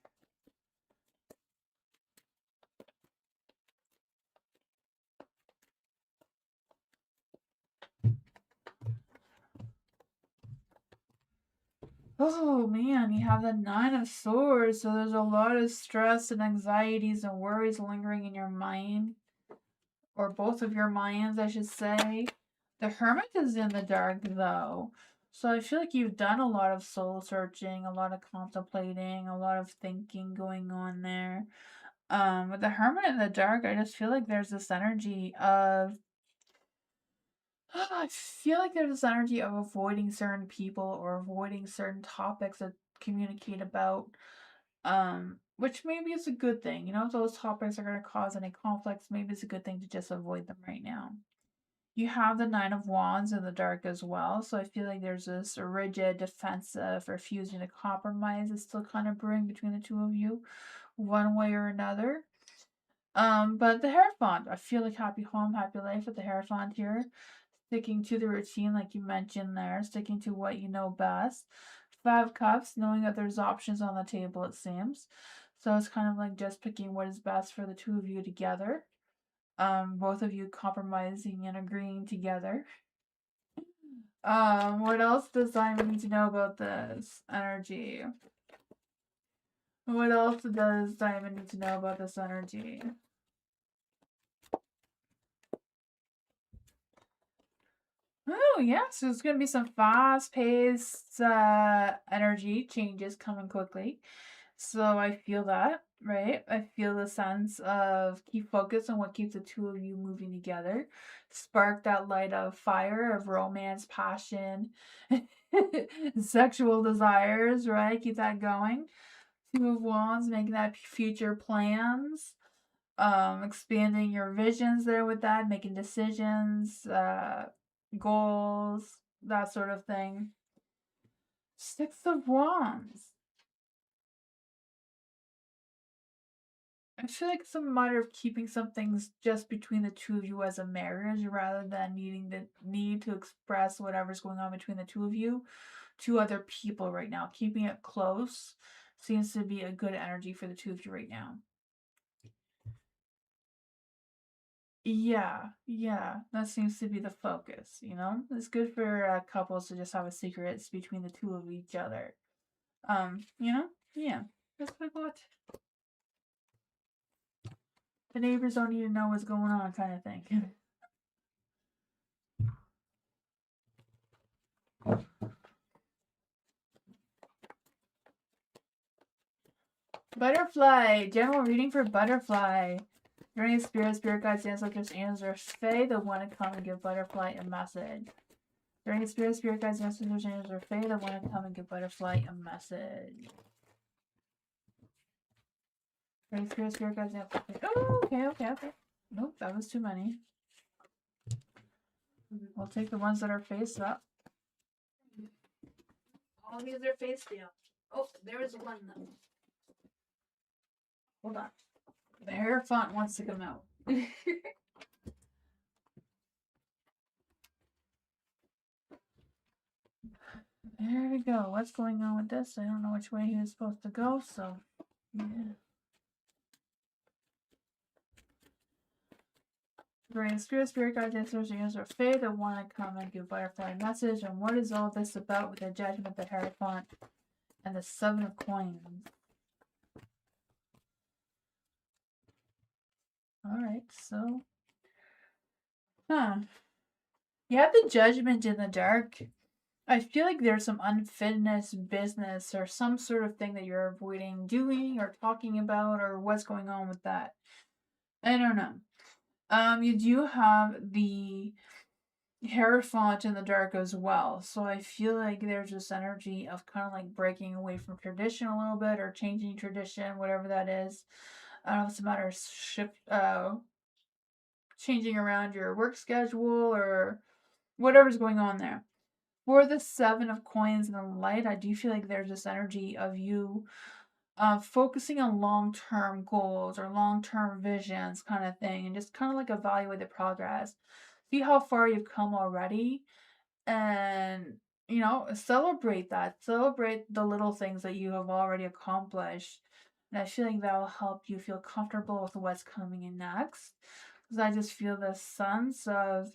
[SPEAKER 2] Oh man, you have the Nine of Swords, so there's a lot of stress and anxieties and worries lingering in your mind. Or both of your minds, I should say. The Hermit is in the dark, though. So I feel like you've done a lot of soul searching, a lot of contemplating, a lot of thinking going on there. With the Hermit in the dark, I just feel like there's this energy of I feel like there's this energy of avoiding certain people or avoiding certain topics to communicate about, which maybe is a good thing. You know, if those topics are going to cause any conflicts, maybe it's a good thing to just avoid them right now. You have the Nine of Wands in the dark as well, so I feel like there's this rigid, defensive, refusing to compromise is still kind of brewing between the two of you, one way or another. But the Hierophant, I feel like happy home, happy life with the Hierophant here. Sticking to the routine, like you mentioned there, sticking to what you know best. Five Cups, knowing that there's options on the table, it seems. So it's kind of like just picking what is best for the two of you together. Both of you compromising and agreeing together. What else does Diamond need to know about this energy? What else does Diamond need to know about this energy? Oh, yeah, so it's going to be some fast-paced energy changes coming quickly. So I feel that, right? I feel the sense of keep focus on what keeps the two of you moving together. Spark that light of fire, of romance, passion, sexual desires, right? Keep that going. Two of Wands, making that future plans, expanding your visions there with that, making decisions, goals, that sort of thing. Six of Wands. I feel like it's a matter of keeping some things just between the two of you as a marriage rather than needing the need to express whatever's going on between the two of you to other people right now. Keeping it close seems to be a good energy for the two of you right now. Yeah, that seems to be the focus, you know? It's good for couples to just have a secret between the two of each other. You know? Yeah, that's what I got. The neighbors don't need to know what's going on, kind of thing. Butterfly! General reading for Butterfly. During spirit guides, ancestors, angels, or fae, the one to come and give Butterfly a message. During spirit guides, ancestors, angels, or fae, the one to come and give Butterfly a message. During spirit guides, ancestors. Oh, okay. Nope, that was too many. We'll take the ones that are face up. All these are face down. Oh, there was one though. Hold on. The Hierophant wants to come out. There we go. What's going on with this? I don't know which way he was supposed to go, so yeah. Bring spirit guides, ancestors, angels, or fae that want to come and give Butterfly a message. And what is all this about with the Judgment, the Hierophant, and the Seven of Coins? Alright, so. You have the Judgment in the dark. I feel like there's some unfinished business or some sort of thing that you're avoiding doing or talking about, or what's going on with that. I don't know. You do have the Hierophant in the dark as well, so I feel like there's this energy of kind of like breaking away from tradition a little bit or changing tradition, whatever that is. I don't know if it's a matter of changing around your work schedule or whatever's going on there. For the Seven of Coins in the light, I do feel like there's this energy of you focusing on long-term goals or long-term visions kind of thing, and just kind of like evaluate the progress. See how far you've come already, and celebrate that. Celebrate the little things that you have already accomplished. And I feel like that will help you feel comfortable with what's coming in next. Because I just feel this sense of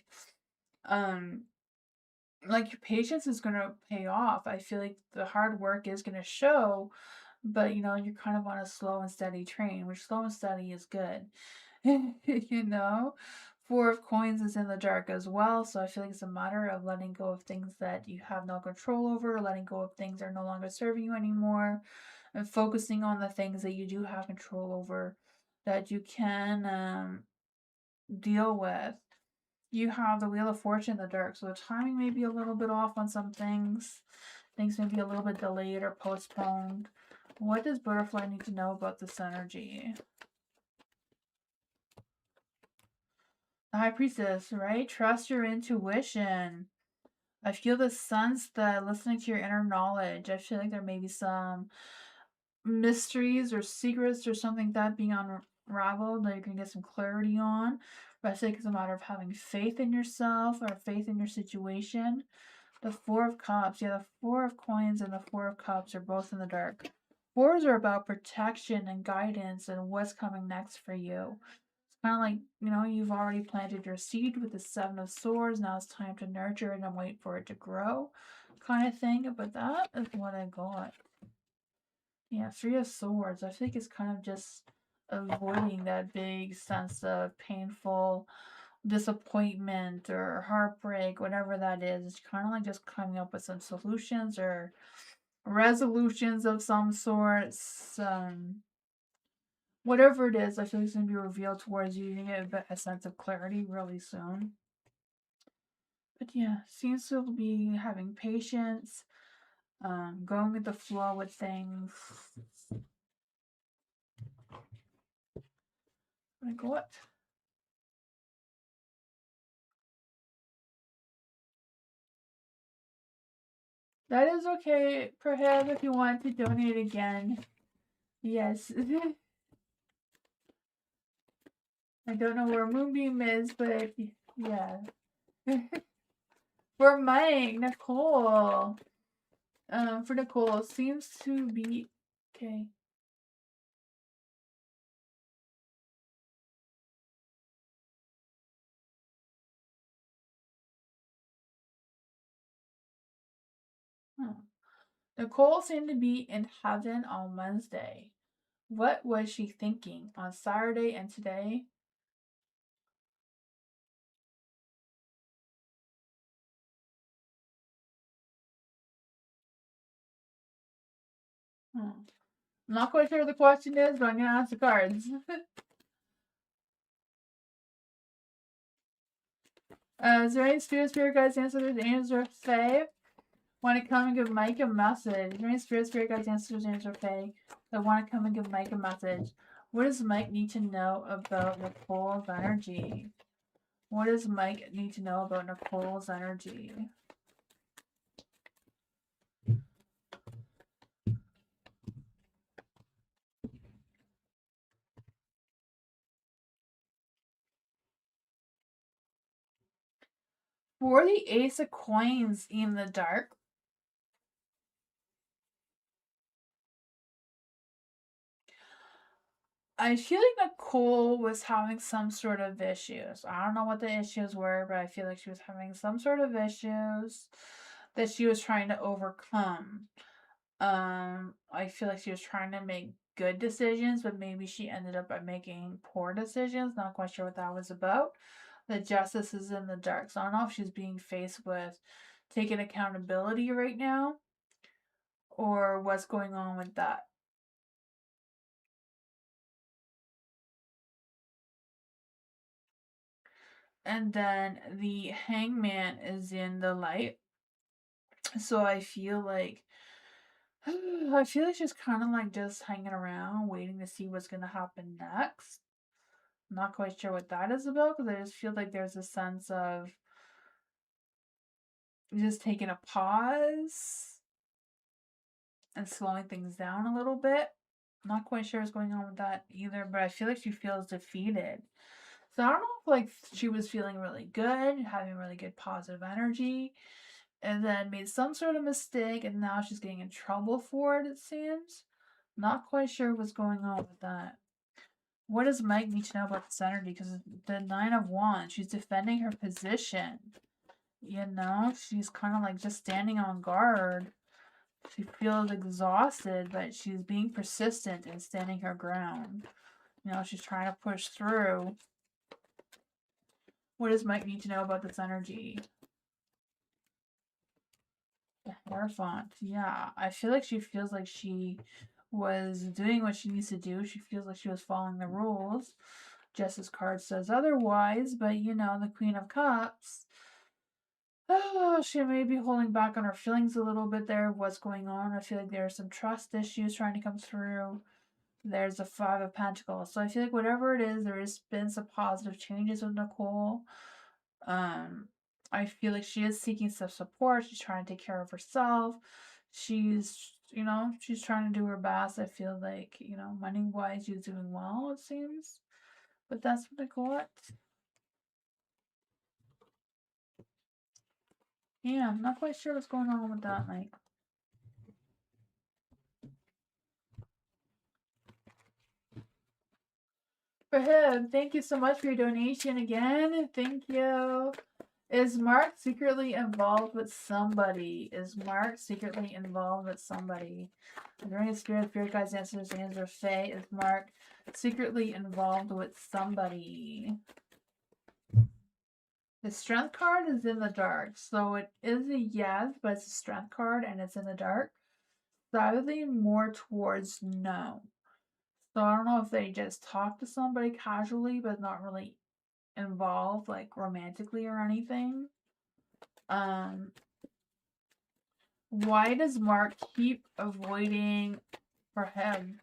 [SPEAKER 2] um like your patience is gonna pay off. I feel like the hard work is gonna show, but you're kind of on a slow and steady train, which slow and steady is good. you know? Four of Coins is in the dark as well, so I feel like it's a matter of letting go of things that you have no control over, letting go of things that are no longer serving you anymore, and focusing on the things that you do have control over that you can deal with. you have the Wheel of Fortune in the dark, so the timing may be a little bit off on some things. Things may be a little bit delayed or postponed. What does Butterfly need to know about this energy? The High Priestess, right? Trust your intuition. I feel the sense that listening to your inner knowledge, I feel like there may be some mysteries or secrets or something that being unraveled that you can get some clarity on. But I think it's a matter of having faith in yourself or faith in your situation. The Four of Cups, yeah, the Four of Coins and the Four of Cups are both in the dark. Fours are about protection and guidance and what's coming next for you. It's kind of like, you know, you've already planted your seed with the Seven of Swords. Now it's time to nurture it and wait for it to grow, kind of thing. But that is what I got. Yeah, Three of Swords. I think it's kind of just avoiding that big sense of painful disappointment or heartbreak, whatever that is. It's kind of like just coming up with some solutions or resolutions of some sorts. Whatever it is, I feel like it's going to be revealed towards you. You get a sense of clarity really soon. But yeah, seems to be having patience, going with the flow with things. Like what? That is okay, perhaps, if you want to donate again. Yes. I don't know where Moonbeam is, but yeah. For Mike, Nicole. For Nicole, seems to be okay. Nicole seemed to be in heaven on Wednesday. What was she thinking on Saturday and today? I'm not quite sure what the question is, but I'm gonna ask the cards. Is there any spirit guides, ancestors, angels, or fae? Want to come and give Mike a message? Is there any spirit guides, ancestors, angels, or fae that want to come and give Mike a message? What does Mike need to know about Nicole's energy? What does Mike need to know about Nicole's energy? For the Ace of Coins in the dark, I feel like Nicole was having some sort of issues. I don't know what the issues were, but I feel like she was having some sort of issues that she was trying to overcome. I feel like she was trying to make good decisions, but maybe she ended up by making poor decisions. Not quite sure what that was about. The justice is in the dark, so I don't know if she's being faced with taking accountability right now or what's going on with that. And then the Hangman is in the light. So I feel like she's kind of like just hanging around, waiting to see what's gonna happen next. I'm not quite sure what that is about because I just feel like there's a sense of just taking a pause and slowing things down a little bit. I'm not quite sure what's going on with that either, but I feel like she feels defeated. So I don't know if like she was feeling really good, having really good positive energy, and then made some sort of mistake, and now she's getting in trouble for it, it seems. Not quite sure what's going on with that. What does Mike need to know about this energy? Because the Nine of Wands, she's defending her position. You know, she's kind of like just standing on guard. She feels exhausted, but she's being persistent and standing her ground. You know, she's trying to push through. What does Mike need to know about this energy? The Hierophant. Yeah, I feel like she feels like she was doing what she needs to do. She feels like she was following the rules. just as card says otherwise, but you know, the Queen of Cups, oh, she may be holding back on her feelings a little bit there. What's going on? I feel like there are some trust issues trying to come through. There's a Five of Pentacles. So I feel like whatever it is, there has been some positive changes with Nicole. I feel like she is seeking some support. She's trying to take care of herself. She's, you know, she's trying to do her best. I feel like, you know, money-wise, she's doing well, it seems. But that's what I got. Yeah, I'm not quite sure what's going on with that, like. For him, thank you so much for your donation again. Thank you. Is Mark secretly involved with somebody? Is Mark secretly involved with somebody? During his spirit guides, answers, hands, or Fae, is Mark secretly involved with somebody? The strength card is in the dark, so it is a yes, but it's a strength card and it's in the dark. So I would lean more towards no. So I don't know if they just talk to somebody casually, but not really involved, like romantically or anything. Why does Mark keep avoiding for him?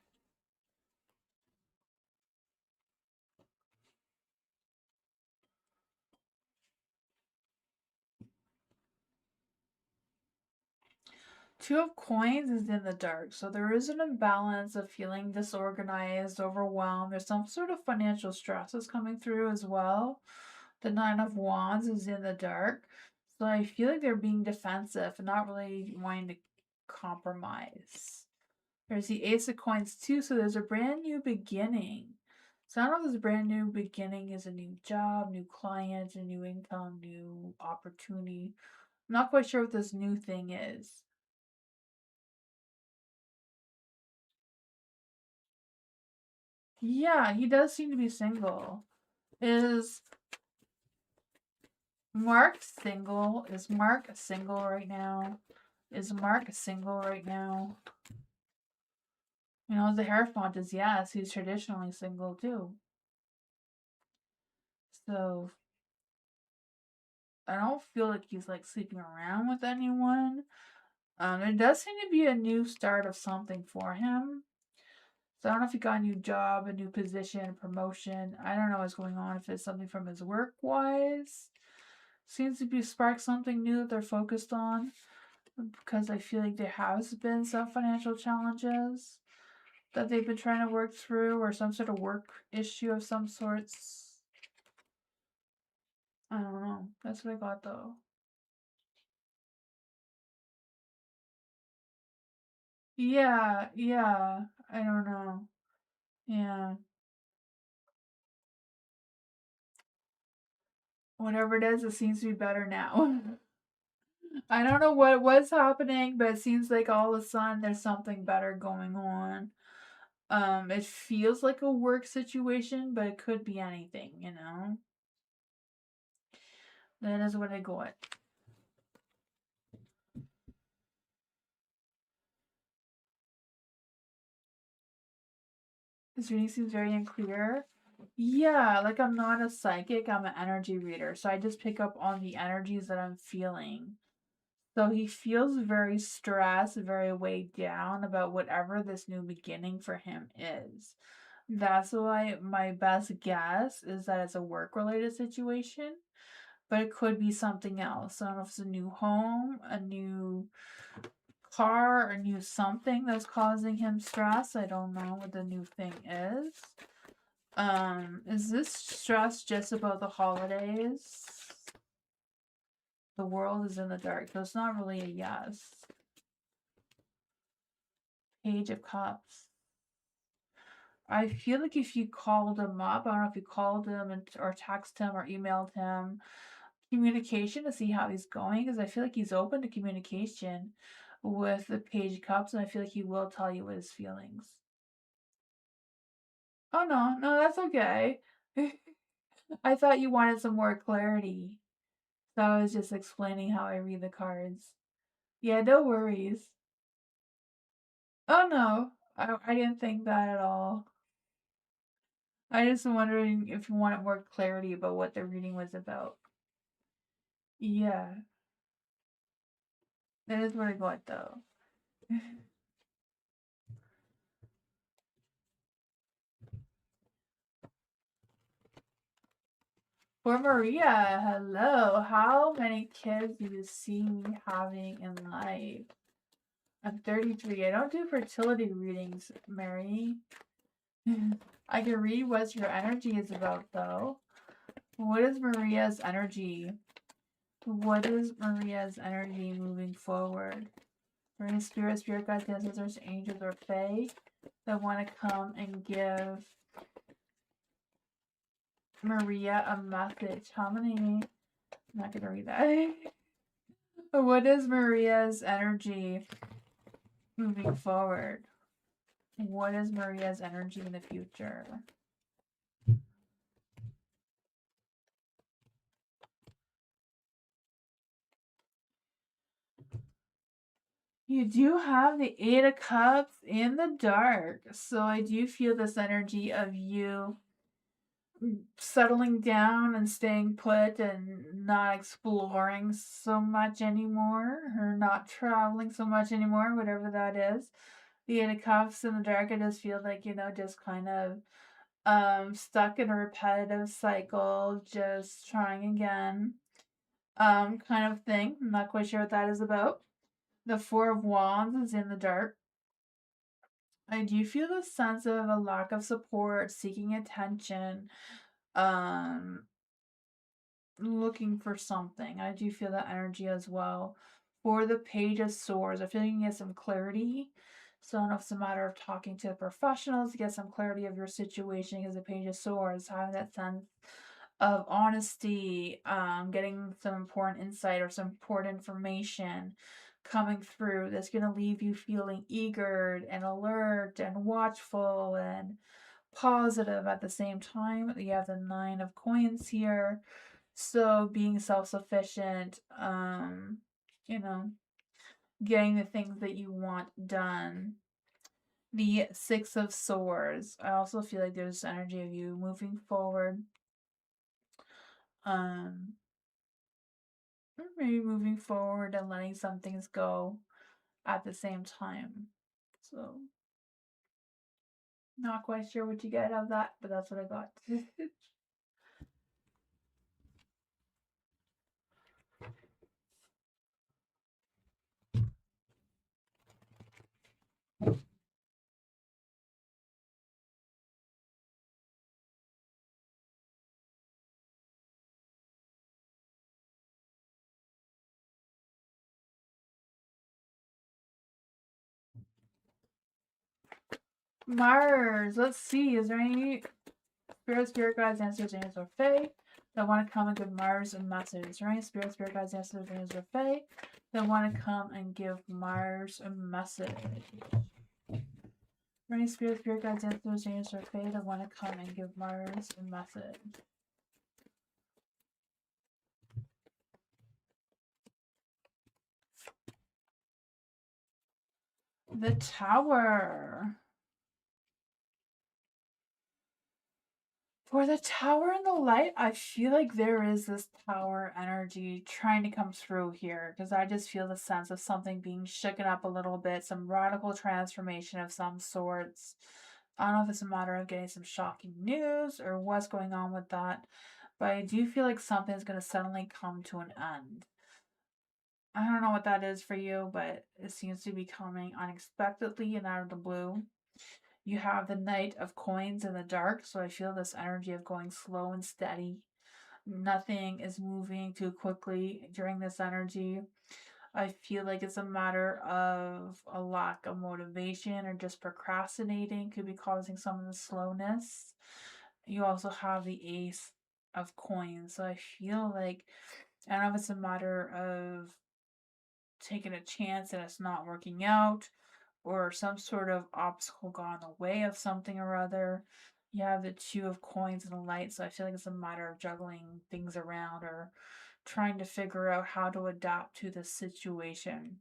[SPEAKER 2] Two of Coins is in the dark, so there is an imbalance of feeling disorganized, overwhelmed. There's some sort of financial stress is coming through as well. The Nine of Wands is in the dark, so I feel like they're being defensive and not really wanting to compromise. There's the Ace of Coins too, so there's a brand new beginning. So I don't know if this brand new beginning is a new job, new client, a new income, new opportunity. I'm not quite sure what this new thing is. Yeah, he does seem to be single. Is Mark single? Is Mark single right now? Is Mark single right now? You know, the Hierophant is yes, he's traditionally single too. So I don't feel like he's like sleeping around with anyone. There does seem to be a new start of something for him. So I don't know if he got a new job, a new position, a promotion. I don't know what's going on, if it's something from his work wise. Seems to be sparked something new that they're focused on. Because I feel like there has been some financial challenges that they've been trying to work through, or some sort of work issue of some sorts. I don't know. That's what I got though. Yeah, yeah. I don't know. Yeah. Whatever it is, it seems to be better now. I don't know what was happening, but it seems like all of a sudden there's something better going on. It feels like a work situation, but it could be anything, you know? That is what I got. This reading seems very unclear. Yeah, like I'm not a psychic, I'm an energy reader. So I just pick up on the energies that I'm feeling. So he feels very stressed, very weighed down about whatever this new beginning for him is. That's why my best guess is that it's a work related situation, but it could be something else. I don't know if it's a new home, a new car, a new something that's causing him stress. I don't know what the new thing is. Is this stress just about the holidays? The world is in the dark, so it's not really a yes. Page of Cups. I feel like if you called him up, I don't know if you called him or texted him or emailed him, communication to see how he's going, because I feel like he's open to communication with the Page of Cups, and I feel like he will tell you his feelings. Oh no, no, that's okay. I thought you wanted some more clarity. So I was just explaining how I read the cards. Yeah, no worries. Oh no, I didn't think that at all. I just wondering if you wanted more clarity about what the reading was about. Yeah, that is what I got though. For Maria, hello. How many kids do you see me having in life? I'm 33. I don't do fertility readings, Mary. I can read what your energy is about, though. What is Maria's energy? What is Maria's energy moving forward? For any spirit guides, ancestors, angels, or fae that want to come and give Maria a message. How many? I'm not going to read that. What is Maria's energy moving forward? What is Maria's energy in the future? You do have the Eight of Cups in the dark. So I do feel this energy of you settling down and staying put and not exploring so much anymore, or not traveling so much anymore, whatever that is. The Eight of Cups in the dark, I just feel like, just kind of stuck in a repetitive cycle, just trying again, kind of thing. I'm not quite sure what that is about. The Four of Wands is in the dark. I do feel the sense of a lack of support, seeking attention, um, looking for something. I do feel that energy as well. For the Page of Swords, I feel you can get some clarity. So I don't know if it's a matter of talking to professionals to get some clarity of your situation, because the Page of Swords, having that sense of honesty, getting some important insight or some important information coming through that's going to leave you feeling eager and alert and watchful and positive at the same time. You have the Nine of Coins here. So being self-sufficient, you know, getting the things that you want done. The Six of Swords. I also feel like there's energy of you moving forward. Um, or maybe moving forward and letting some things go at the same time. So, not quite sure what you get out of that, but that's what I got. Mars, let's see. Is there any spirit guides, ancestors, angels, or fae that want to come and give Mars a message? Is there any spirit guides, ancestors, angels, or fae that want to come and give Mars a message? Are any spirit guides, ancestors, angels, or fae that want to come and give Mars a message? The Tower. For the Tower and the Light, I feel like there is this Tower energy trying to come through here, because I just feel the sense of something being shaken up a little bit, some radical transformation of some sorts. I don't know if it's a matter of getting some shocking news or what's going on with that, but I do feel like something's going to suddenly come to an end. I don't know what that is for you, but it seems to be coming unexpectedly and out of the blue. You have the Knight of Coins in the dark, so I feel this energy of going slow and steady. Nothing is moving too quickly during this energy. I feel like it's a matter of a lack of motivation or just procrastinating could be causing some of the slowness. You also have the Ace of Coins, so I feel like, I don't know if it's a matter of taking a chance and it's not working out, or some sort of obstacle got in the way of something or other. You have the Two of Coins and the Light, so I feel like it's a matter of juggling things around or trying to figure out how to adapt to the situation.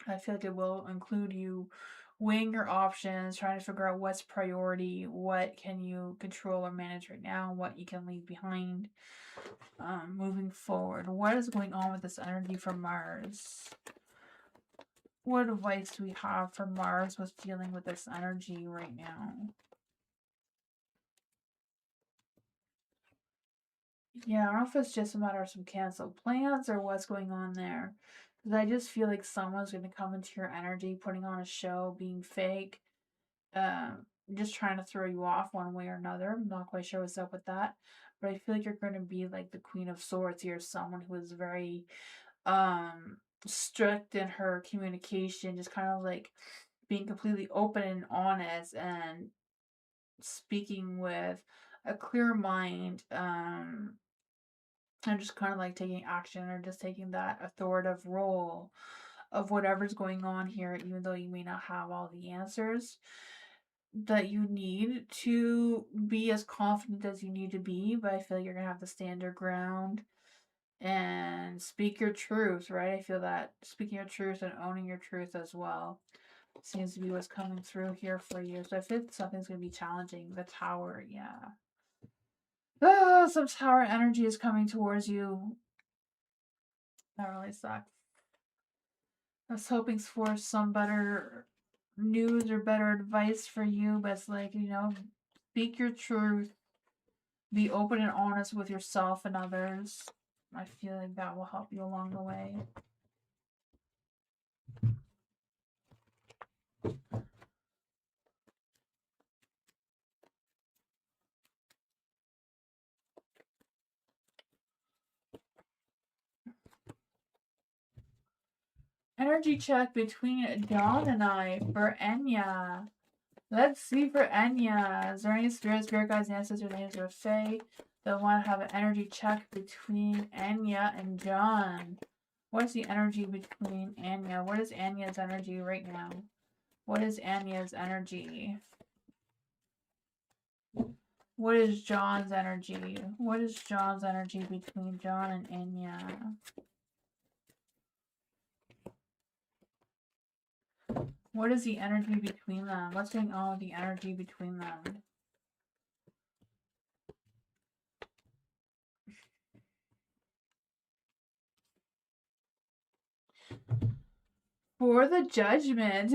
[SPEAKER 2] I feel like it will include you weighing your options, trying to figure out what's priority, what can you control or manage right now, what you can leave behind. Moving forward, what is going on with this energy from Mars? What advice do we have for Mars with dealing with this energy right now? Yeah, I don't know if it's just a matter of some canceled plans or what's going on there. Because I just feel like someone's going to come into your energy, putting on a show, being fake, just trying to throw you off one way or another. I'm not quite sure what's up with that. But I feel like you're going to be like the Queen of Swords here, someone who is very strict in her communication, just kind of like being completely open and honest and speaking with a clear mind, and just kind of like taking action or just taking that authoritative role of whatever's going on here, even though you may not have all the answers that you need to be as confident as you need to be. But I feel like you're gonna have to stand your ground and speak your truth, right? I feel that speaking your truth and owning your truth as well seems to be what's coming through here for you. So I think something's going to be challenging. The tower, yeah. Oh, some tower energy is coming towards you. That really sucks. I was hoping for some better news or better advice for you, but it's like, speak your truth, be open and honest with yourself and others. I feel like that will help you along the way. Energy check between John and I for Enya. Let's see for Enya. Is there any spirit guides, ancestors, names, or fae that want to have an energy check between Enya and John? What is the energy between Enya? What is Anya's energy right now? What is Anya's energy? What is John's energy? What is John's energy between John and Enya? What is the energy between them? What's going on with the energy between them? For the judgment.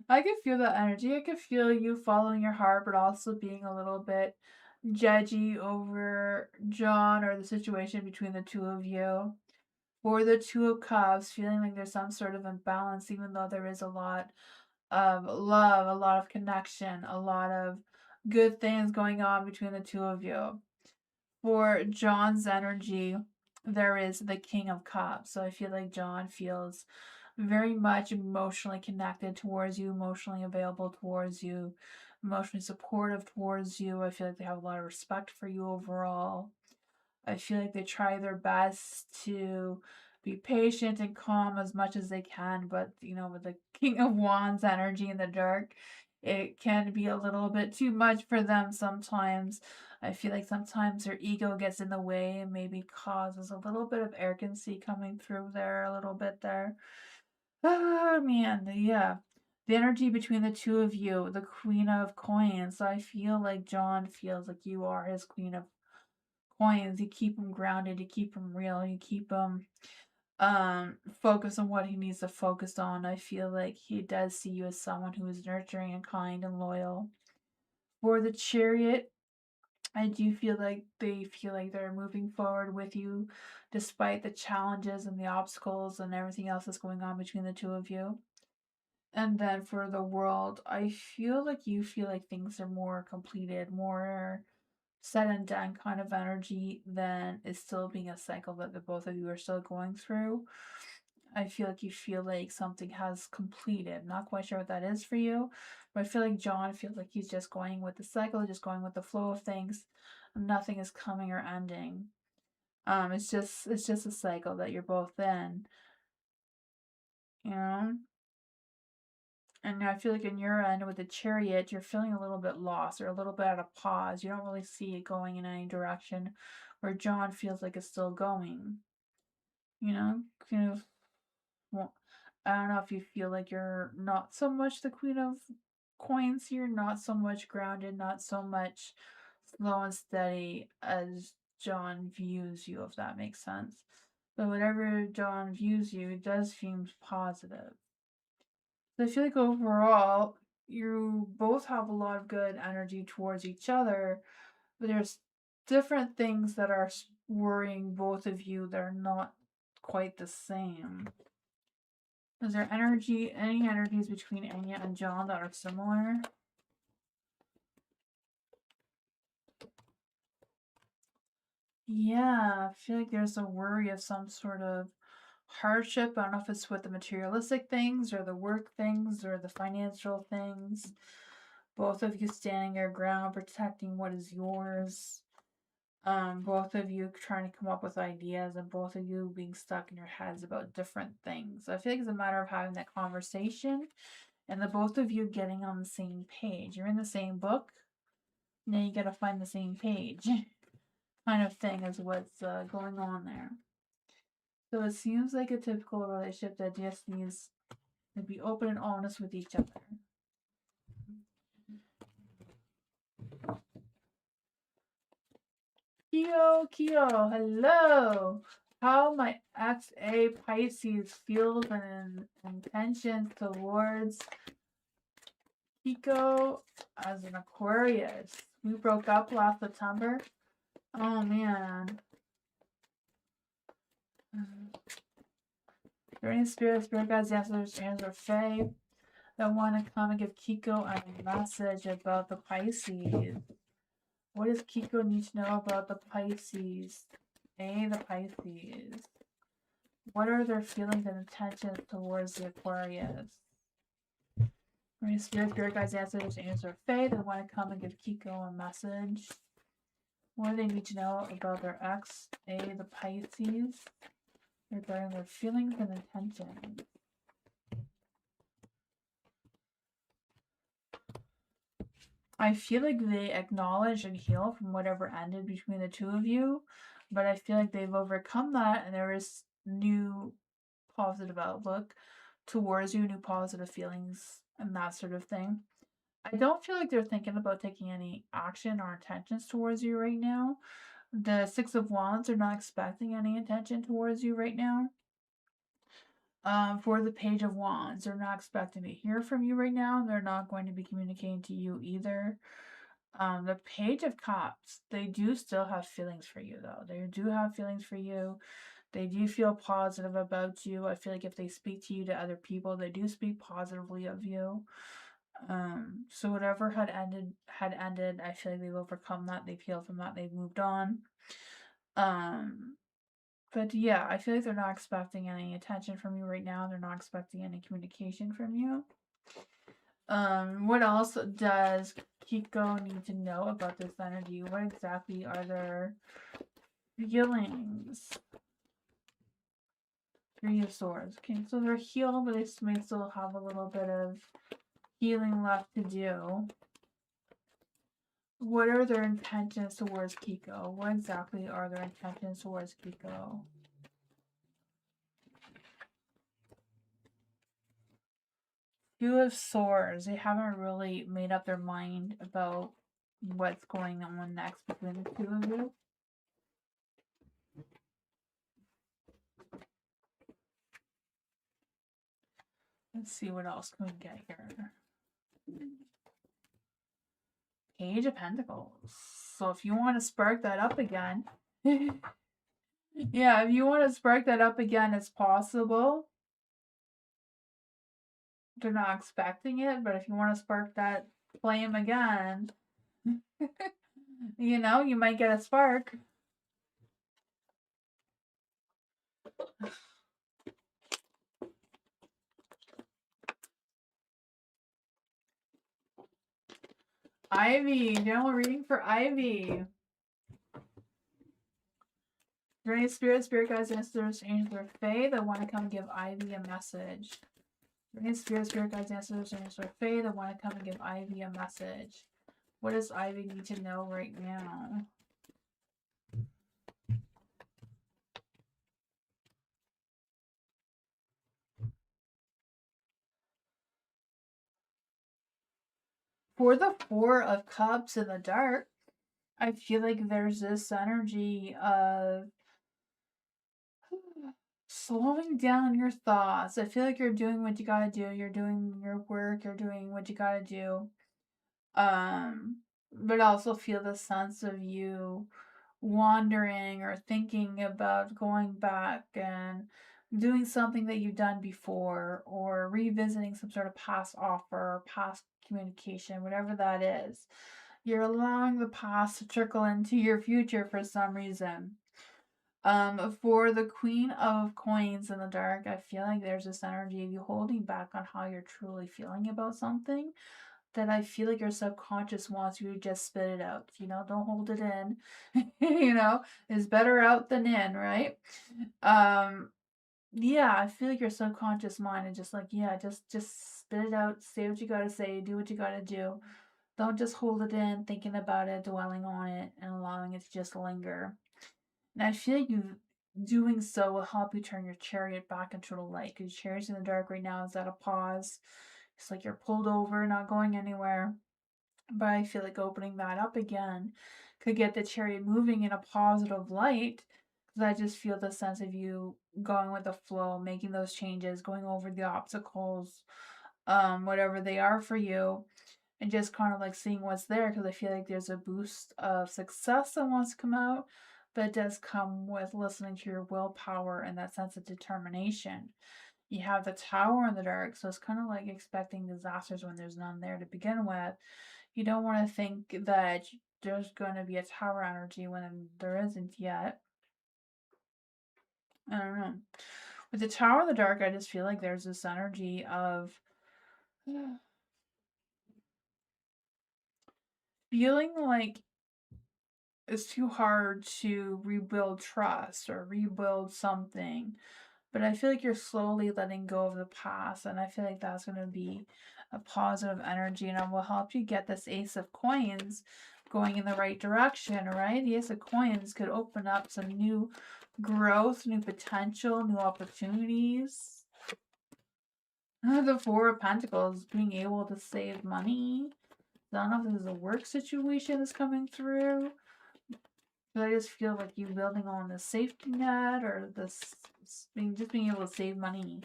[SPEAKER 2] I could feel that energy. I could feel you following your heart, but also being a little bit judgy over John or the situation between the two of you. For the Two of Cups, feeling like there's some sort of imbalance, even though there is a lot of love, a lot of connection, a lot of good things going on between the two of you. For John's energy, there is the King of Cups. So I feel like John feels very much emotionally connected towards you, emotionally available towards you, emotionally supportive towards you. I feel like they have a lot of respect for you overall. I feel like they try their best to be patient and calm as much as they can, but with the King of Wands energy in the dark, it can be a little bit too much for them sometimes. I feel like sometimes their ego gets in the way and maybe causes a little bit of arrogancy coming through there, a little bit there. Oh man, yeah. The energy between the two of you, the Queen of Coins. I feel like John feels like you are his Queen of Coins. You keep him grounded, you keep him real, you keep him focused on what he needs to focus on. I feel like he does see you as someone who is nurturing and kind and loyal. For the Chariot, I do feel like they feel like they're moving forward with you despite the challenges and the obstacles and everything else that's going on between the two of you. And then for the World, I feel like you feel like things are more completed, more said and done kind of energy than is still being a cycle that the both of you are still going through. I feel like you feel like something has completed. Not quite sure what that is for you, but I feel like John feels like he's just going with the cycle, just going with the flow of things. Nothing is coming or ending. It's just a cycle that you're both in, you know. And I feel like in your end with the Chariot, you're feeling a little bit lost or a little bit at a pause. You don't really see it going in any direction, where John feels like it's still going. You know, kind of. Well, I don't know if you feel like you're not so much the Queen of Coins here, not so much grounded, not so much slow and steady as John views you, if that makes sense. But whatever John views you, it does seem positive. So I feel like overall, you both have a lot of good energy towards each other, but there's different things that are worrying both of you that are not quite the same. Is there any energies between Anya and John that are similar? Yeah, I feel like there's a worry of some sort of hardship. I don't know if it's with the materialistic things or the work things or the financial things. Both of you standing your ground, protecting what is yours. Both of you trying to come up with ideas and both of you being stuck in your heads about different things. I feel like it's a matter of having that conversation and the both of you getting on the same page. You're in the same book, now you gotta find the same page kind of thing is what's going on there. So it seems like a typical relationship that just needs to be open and honest with each other. Kyo, hello. How my XA Pisces feels and intentions towards Kiko as an Aquarius. We broke up last September. Oh man. There any spirit guides, answers, or fae that want to come and give Kiko a message about the Pisces? What does Kiko need to know about the Pisces? The Pisces. What are their feelings and intentions towards the Aquarius? Any spirit guides, answers, or fae that want to come and give Kiko a message? What do they need to know about their ex, the Pisces, regarding their feelings and intentions? I feel like they acknowledge and heal from whatever ended between the two of you, but I feel like they've overcome that and there is new positive outlook towards you, new positive feelings, and that sort of thing. I don't feel like they're thinking about taking any action or intentions towards you right now. The Six of Wands are not expecting any intention towards you right now. For the Page of Wands, they're not expecting to hear from you right now. They're not going to be communicating to you either. The Page of Cups, they do still have feelings for you, though. They do have feelings for you. They do feel positive about you. I feel like if they speak to you to other people, they do speak positively of you. So whatever had ended. I feel like they've overcome that. They've healed from that. They've moved on. But yeah, I feel like they're not expecting any attention from you right now. They're not expecting any communication from you. What else does Kiko need to know about this energy? What exactly are their feelings? Three of Swords. Okay, so they're healed, but they may still have a little bit of healing left to do. What are their intentions towards Kiko? What exactly are their intentions towards Kiko? Two of Swords. They haven't really made up their mind about what's going on next between the two of you. Let's see what else can we get here. Page of Pentacles. So if you want to spark that up again, yeah, if you want to spark that up again, it's possible. They're not expecting it, but if you want to spark that flame again, you know, you might get a spark. Ivy, general reading for Ivy. Is there any spirit guides, ancestors, angels, or fae that want to come give Ivy a message? Is there any spirit guides, ancestors, angels, or fae that want to come and give Ivy a message? What does Ivy need to know right now? For the Four of Cups in the dark, I feel like there's this energy of slowing down your thoughts. I feel like you're doing what you gotta do. You're doing your work. You're doing what you gotta do. But also feel the sense of you wandering or thinking about going back and doing something that you've done before or revisiting some sort of past offer or past communication, whatever that is. You're allowing the past to trickle into your future for some reason. For the Queen of Coins in the dark, I feel like there's this energy of you holding back on how you're truly feeling about something that I feel like your subconscious wants you to just spit it out. Don't hold it in. It's better out than in, right? Yeah, I feel like your subconscious mind is just like, yeah, just spit it out, say what you gotta say, do what you gotta do. Don't just hold it in, thinking about it, dwelling on it, and allowing it to just linger. And I feel like you doing so will help you turn your chariot back into the light. Because chariot's in the dark right now is at a pause. It's like you're pulled over, not going anywhere. But I feel like opening that up again could get the chariot moving in a positive light. Because I just feel the sense of you going with the flow, making those changes, going over the obstacles, whatever they are for you, and just kind of like seeing what's there. Because I feel like there's a boost of success that wants to come out, but it does come with listening to your willpower and that sense of determination. You have the tower in the dark, so it's kind of like expecting disasters when there's none there to begin with. You don't want to think that there's going to be a tower energy when there isn't yet. I don't know. With the tower in the dark, I just feel like there's this energy of feeling like it's too hard to rebuild trust or rebuild something. But I feel like you're slowly letting go of the past, and I feel like that's going to be a positive energy, and it will help you get this Ace of Coins going in the right direction, right? The Ace of Coins could open up some new growth, new potential, new opportunities. The Four of Pentacles, being able to save money. I don't know if this is a work situation that's coming through. But I just feel like you building on the safety net or this being able to save money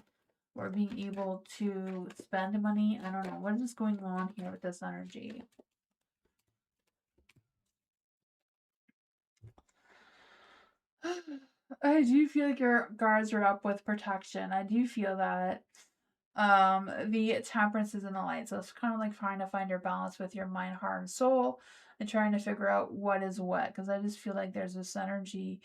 [SPEAKER 2] or being able to spend money. I don't know. What is going on here with this energy? I do feel like your guards are up with protection. I do feel that. The Temperance is in the light, so it's kind of like trying to find your balance with your mind, heart, and soul, and trying to figure out what is what. Because I just feel like there's this energy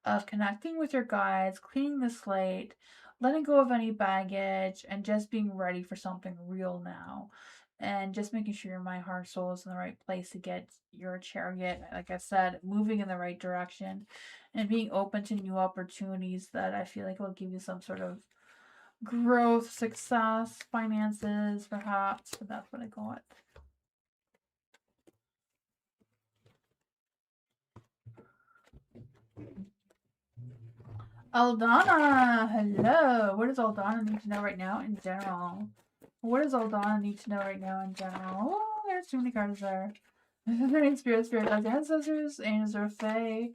[SPEAKER 2] of connecting with your guides, cleaning the slate, letting go of any baggage, and just being ready for something real now. And just making sure your mind, heart, soul is in the right place to get your chariot, like I said, moving in the right direction and being open to new opportunities that I feel like will give you some sort of growth, success, finances, perhaps. But that's what I got. Aldana, hello. What does Aldana need to know right now in general? What does Aldana need to know right now in general? Oh, there's too many cards there. Spirit, like ancestors, angels, or fae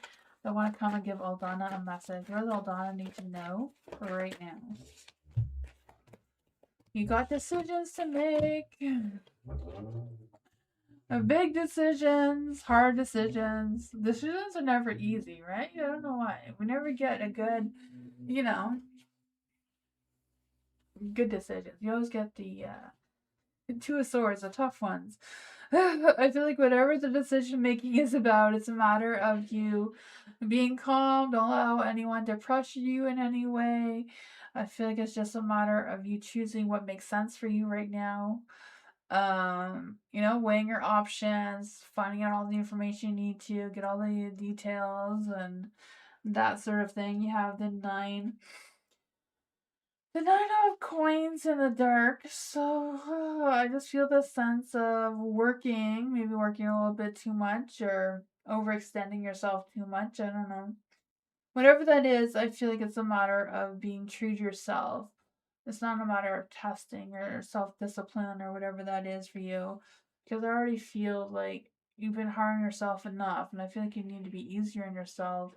[SPEAKER 2] that want to come and give Aldana a message. What does Aldana need to know right now? You got decisions to make. Big decisions, hard decisions. Decisions are never easy, right? I don't know why. We never get a good, good decisions. You always get the Two of Swords, the tough ones. I feel like whatever the decision making is about, it's a matter of you being calm. Don't allow anyone to pressure you in any way. I feel like it's just a matter of you choosing what makes sense for you right now. Weighing your options, finding out all the information you need to, get all the details and that sort of thing. You have the nine of coins in the dark. So I just feel the sense of maybe working a little bit too much or overextending yourself too much. I don't know. Whatever that is, I feel like it's a matter of being true to yourself. It's not a matter of testing or self discipline or whatever that is for you. because I already feel like you've been hard on yourself enough, and I feel like you need to be easier on yourself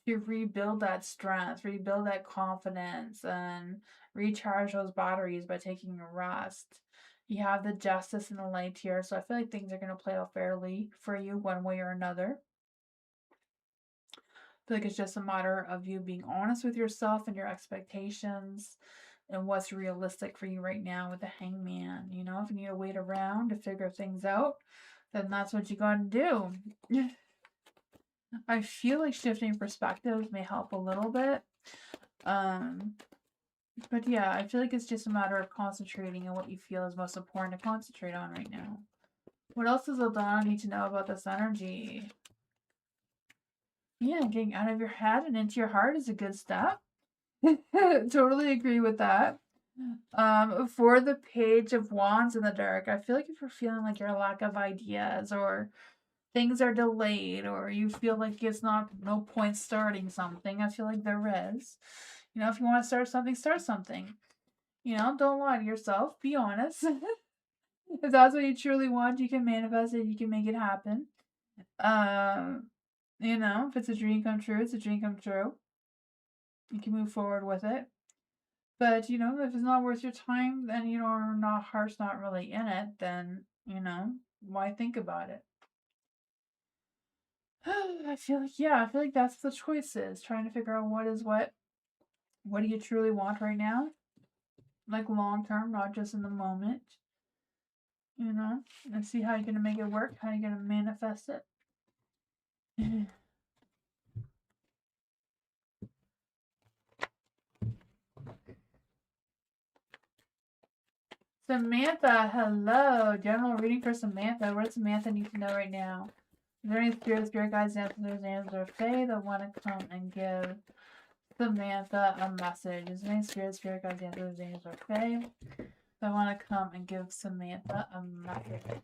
[SPEAKER 2] to rebuild that strength, rebuild that confidence, and recharge those batteries by taking a rest. You have the justice and the light here, so I feel like things are going to play out fairly for you one way or another. I feel like it's just a matter of you being honest with yourself and your expectations and what's realistic for you right now with the hangman. You know, if you need to wait around to figure things out, then that's what you gotta do. I feel like shifting perspectives may help a little bit. But yeah, I feel like it's just a matter of concentrating on what you feel is most important to concentrate on right now. What else does Aldana need to know about this energy? Yeah, getting out of your head and into your heart is a good step. Totally agree with that. For the Page of Wands in the dark, I feel like if you're feeling like your lack of ideas or things are delayed or you feel like it's no point starting something, I feel like there is. You know, if you want to start something, start something. You know, don't lie to yourself. Be honest. If that's what you truly want, you can manifest it. You can make it happen. You know, if it's a dream come true, it's a dream come true. You can move forward with it. But, you know, if it's not worth your time, then, you know, or not heart's not really in it, then, you know, why think about it? I feel like that's the choices. Trying to figure out what is what. What do you truly want right now? Like long term, not just in the moment. You know? And see how you're gonna make it work, how you're gonna manifest it. Samantha, hello. General reading for Samantha. What does Samantha need to know right now? Is there any spirit guides, answers, or fae that want to come and give Samantha a message? Is there any spirit guides, answers, or fae that want to come and give Samantha a message?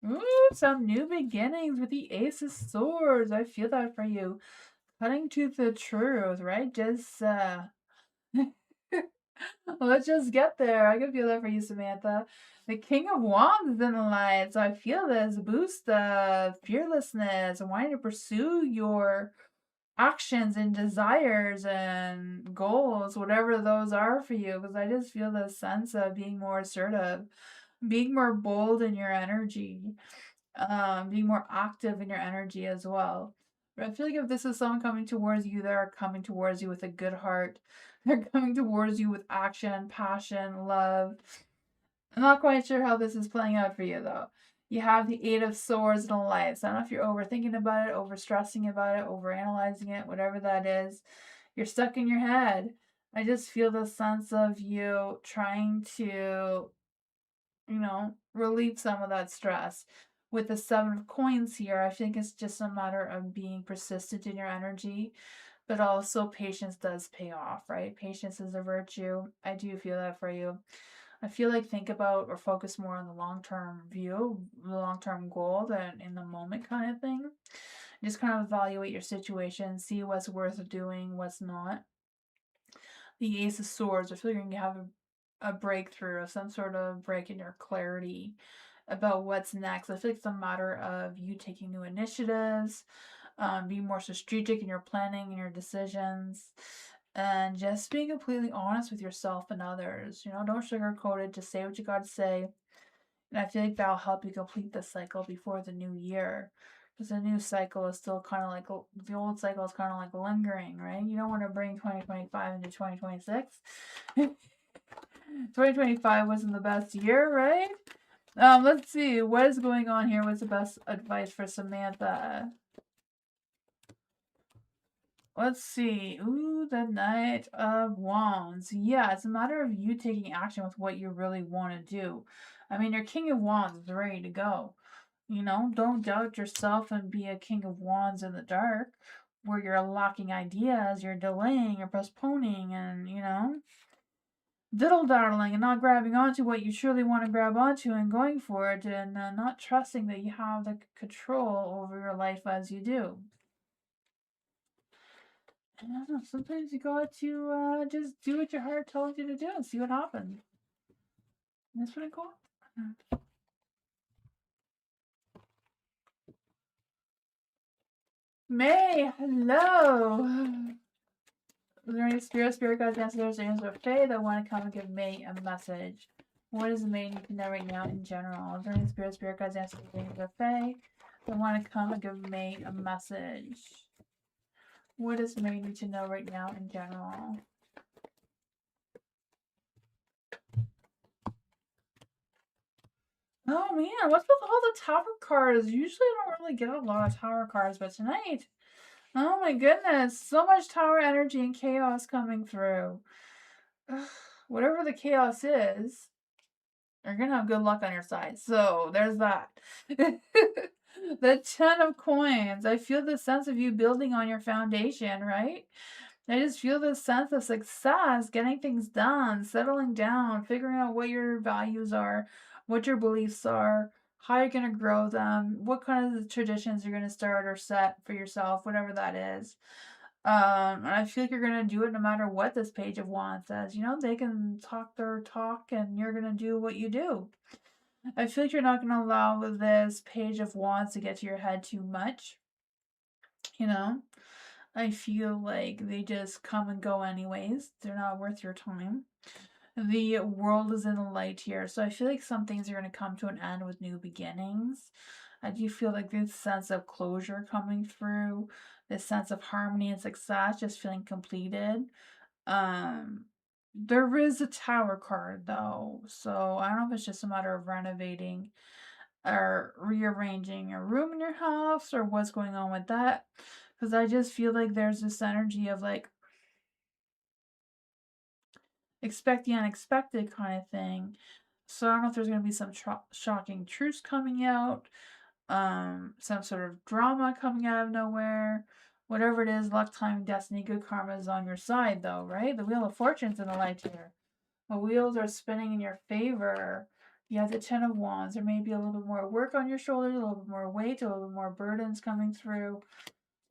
[SPEAKER 2] Ooh, some new beginnings with the Ace of Swords. I feel that for you. Cutting to the truth, right? Just, let's just get there. I can feel that for you, Samantha. The King of Wands is in the light, so I feel this boost of fearlessness and wanting to pursue your actions and desires and goals, whatever those are for you, because I just feel this sense of being more assertive, being more bold in your energy, being more active in your energy as well. But I feel like if this is someone coming towards you, they're coming towards you with a good heart. They're coming towards you with action, passion, love. I'm not quite sure how this is playing out for you though. You have the Eight of Swords and a Light. So I don't know if you're overthinking about it, over stressing about it, over analyzing it, whatever that is. You're stuck in your head. I just feel the sense of you trying to, you know, relieve some of that stress. With the Seven of Coins here, I think it's just a matter of being persistent in your energy, but also patience does pay off, right? Patience is a virtue. I do feel that for you. I feel like think about or focus more on the long-term view, the long-term goal than in the moment kind of thing. Just kind of evaluate your situation, see what's worth doing, what's not. The Ace of Swords, I feel like you're going to have a breakthrough, some sort of break in your clarity about what's next. I feel like it's a matter of you taking new initiatives, being more strategic in your planning and your decisions, and just being completely honest with yourself and others. You know, don't sugarcoat it, just say what you got to say. And I feel like that'll help you complete the cycle before the new year. Because the new cycle is still kind of like, the old cycle is kind of like lingering, right? You don't want to bring 2025 into 2026. 2025 wasn't the best year, right? Let's see. What is going on here? What's the best advice for Samantha? Let's see. Ooh, the Knight of Wands. Yeah, it's a matter of you taking action with what you really want to do. I mean, your King of Wands is ready to go. You know, don't doubt yourself and be a King of Wands in the dark where you're lacking ideas, you're delaying, you're postponing, and, you know, diddle-daddling and not grabbing onto what you truly want to grab onto and going for it and not trusting that you have the control over your life as you do. I don't know. Sometimes you got to just do what your heart tells you to do and see what happens. And that's what I got. May, hello. Is there any spirit guides, ancestors, angels, or fae that want to come and give May a message? What does May need to know right now in general? Is there any spirit guides, ancestors, angels, or fae that want to come and give May a message? What does May need to know right now in general? Oh man, what's with all the tower cards? Usually I don't really get a lot of tower cards, but tonight, oh my goodness, so much tower energy and chaos coming through. Ugh, whatever the chaos is, you're gonna have good luck on your side. So there's that. The 10 of coins. I feel the sense of you building on your foundation, right? I just feel this sense of success, getting things done, settling down, figuring out what your values are, what your beliefs are, how you're going to grow them, what kind of traditions you're going to start or set for yourself, whatever that is. And I feel like you're going to do it no matter what this Page of Wands says. You know, they can talk their talk and you're going to do what you do. I feel like you're not going to allow this Page of Wands to get to your head too much. You know? I feel like they just come and go anyways. They're not worth your time. The world is in the light here. So I feel like some things are going to come to an end with new beginnings. I do feel like this sense of closure coming through, this sense of harmony and success just feeling completed. There is a tower card though. So I don't know if it's just a matter of renovating or rearranging a room in your house or what's going on with that. Because I just feel like there's this energy of like expect the unexpected kind of thing. So I don't know if there's going to be some shocking truths coming out, some sort of drama coming out of nowhere. Whatever it is, luck, time, destiny, good karma is on your side, though, right? The Wheel of Fortune's in the light here. The wheels are spinning in your favor. You have the 10 of Wands. There may be a little bit more work on your shoulders, a little bit more weight, a little bit more burdens coming through.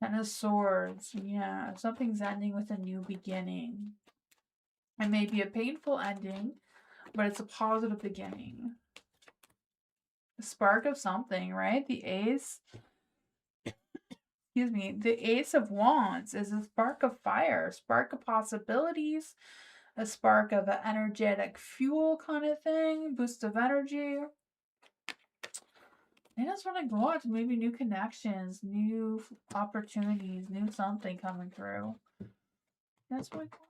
[SPEAKER 2] 10 of Swords. Yeah, something's ending with a new beginning. It may be a painful ending, but it's a positive beginning. A spark of something, right? The Ace, excuse me, the Ace of Wands is a spark of fire, a spark of possibilities, a spark of an energetic fuel kind of thing, boost of energy. And that's what I got. Maybe new connections, new opportunities, new something coming through. That's what I got.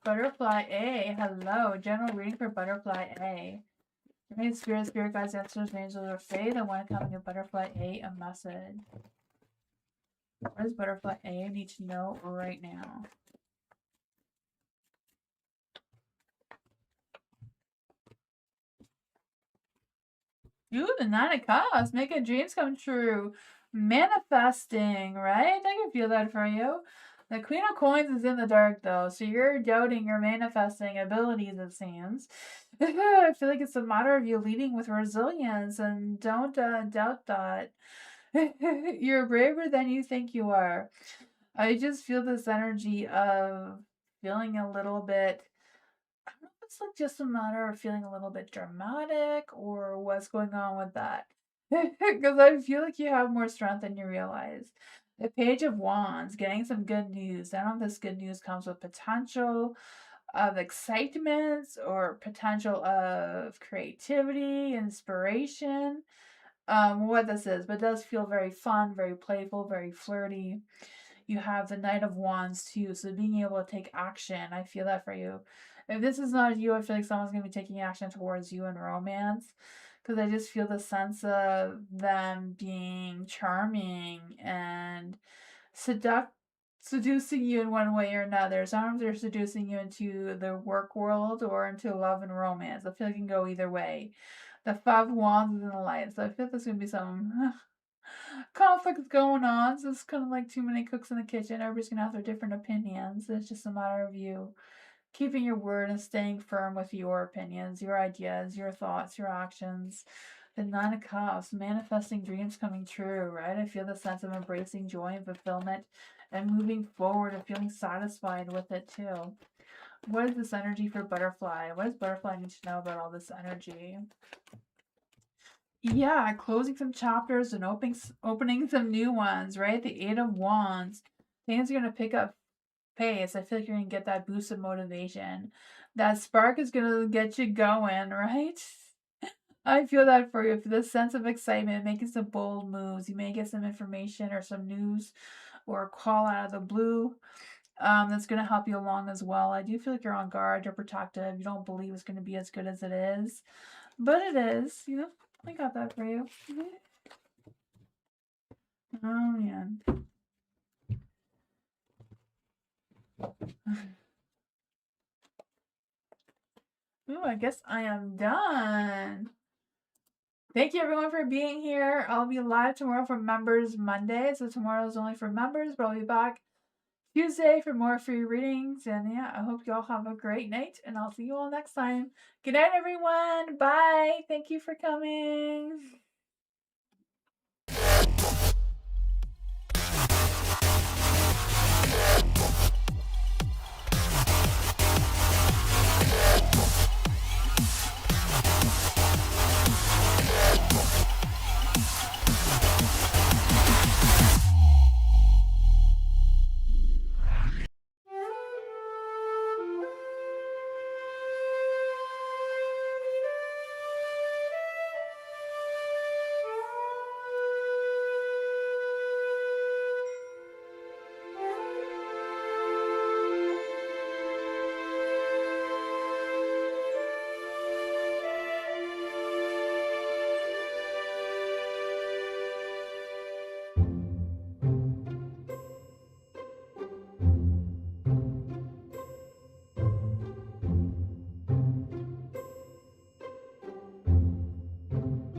[SPEAKER 2] Butterfly A, hello. General reading for Butterfly A. Any spirit guides, ancestors, angels, or fae that want to come and give Butterfly A a message. What does Butterfly A need to know right now? Ooh, the 9 of Cups, making dreams come true. Manifesting, right? I can feel that for you. The Queen of Coins is in the dark, though, so you're doubting your manifesting abilities, it seems. I feel like it's a matter of you leading with resilience, and don't doubt that. You're braver than you think you are. I just feel this energy of feeling a little bit. I don't know if it's like just a matter of feeling a little bit dramatic or what's going on with that. Because I feel like you have more strength than you realize. The Page of Wands, getting some good news. I don't know if this good news comes with potential of excitement or potential of creativity, inspiration. What this is, but it does feel very fun, very playful, very flirty. You have the Knight of Wands too, so being able to take action, I feel that for you. If this is not you, I feel like someone's going to be taking action towards you in romance. Because I just feel the sense of them being charming and seducing you in one way or another. Sometimes they're seducing you into the work world or into love and romance. I feel like it can go either way. The 5 of Wands is in the light, so I feel like there's going to be some conflicts going on. So it's kind of like too many cooks in the kitchen. Everybody's going to have their different opinions. It's just a matter of you keeping your word and staying firm with your opinions, your ideas, your thoughts, your actions. The 9 of Cups, manifesting dreams coming true, right? I feel the sense of embracing joy and fulfillment and moving forward and feeling satisfied with it too. What is this energy for Butterfly? What does Butterfly need to know about all this energy? Yeah, closing some chapters and opening some new ones, right? The 8 of Wands. Things are going to pick up pace. I feel like you're going to get that boost of motivation. That spark is going to get you going, right? I feel that for you. For this sense of excitement, making some bold moves. You may get some information or some news or a call out of the blue that's going to help you along as well. I do feel like you're on guard, you're protective. You don't believe it's going to be as good as it is. But it is, you know. I got that for you. Oh, man. Ooh, I guess I am done. Thank you everyone for being here. I'll be live tomorrow for Members Monday. So tomorrow's only for members, but I'll be back Tuesday for more free readings. And yeah, I hope you all have a great night and I'll see you all next time. Good night, everyone. Bye. Thank you for coming.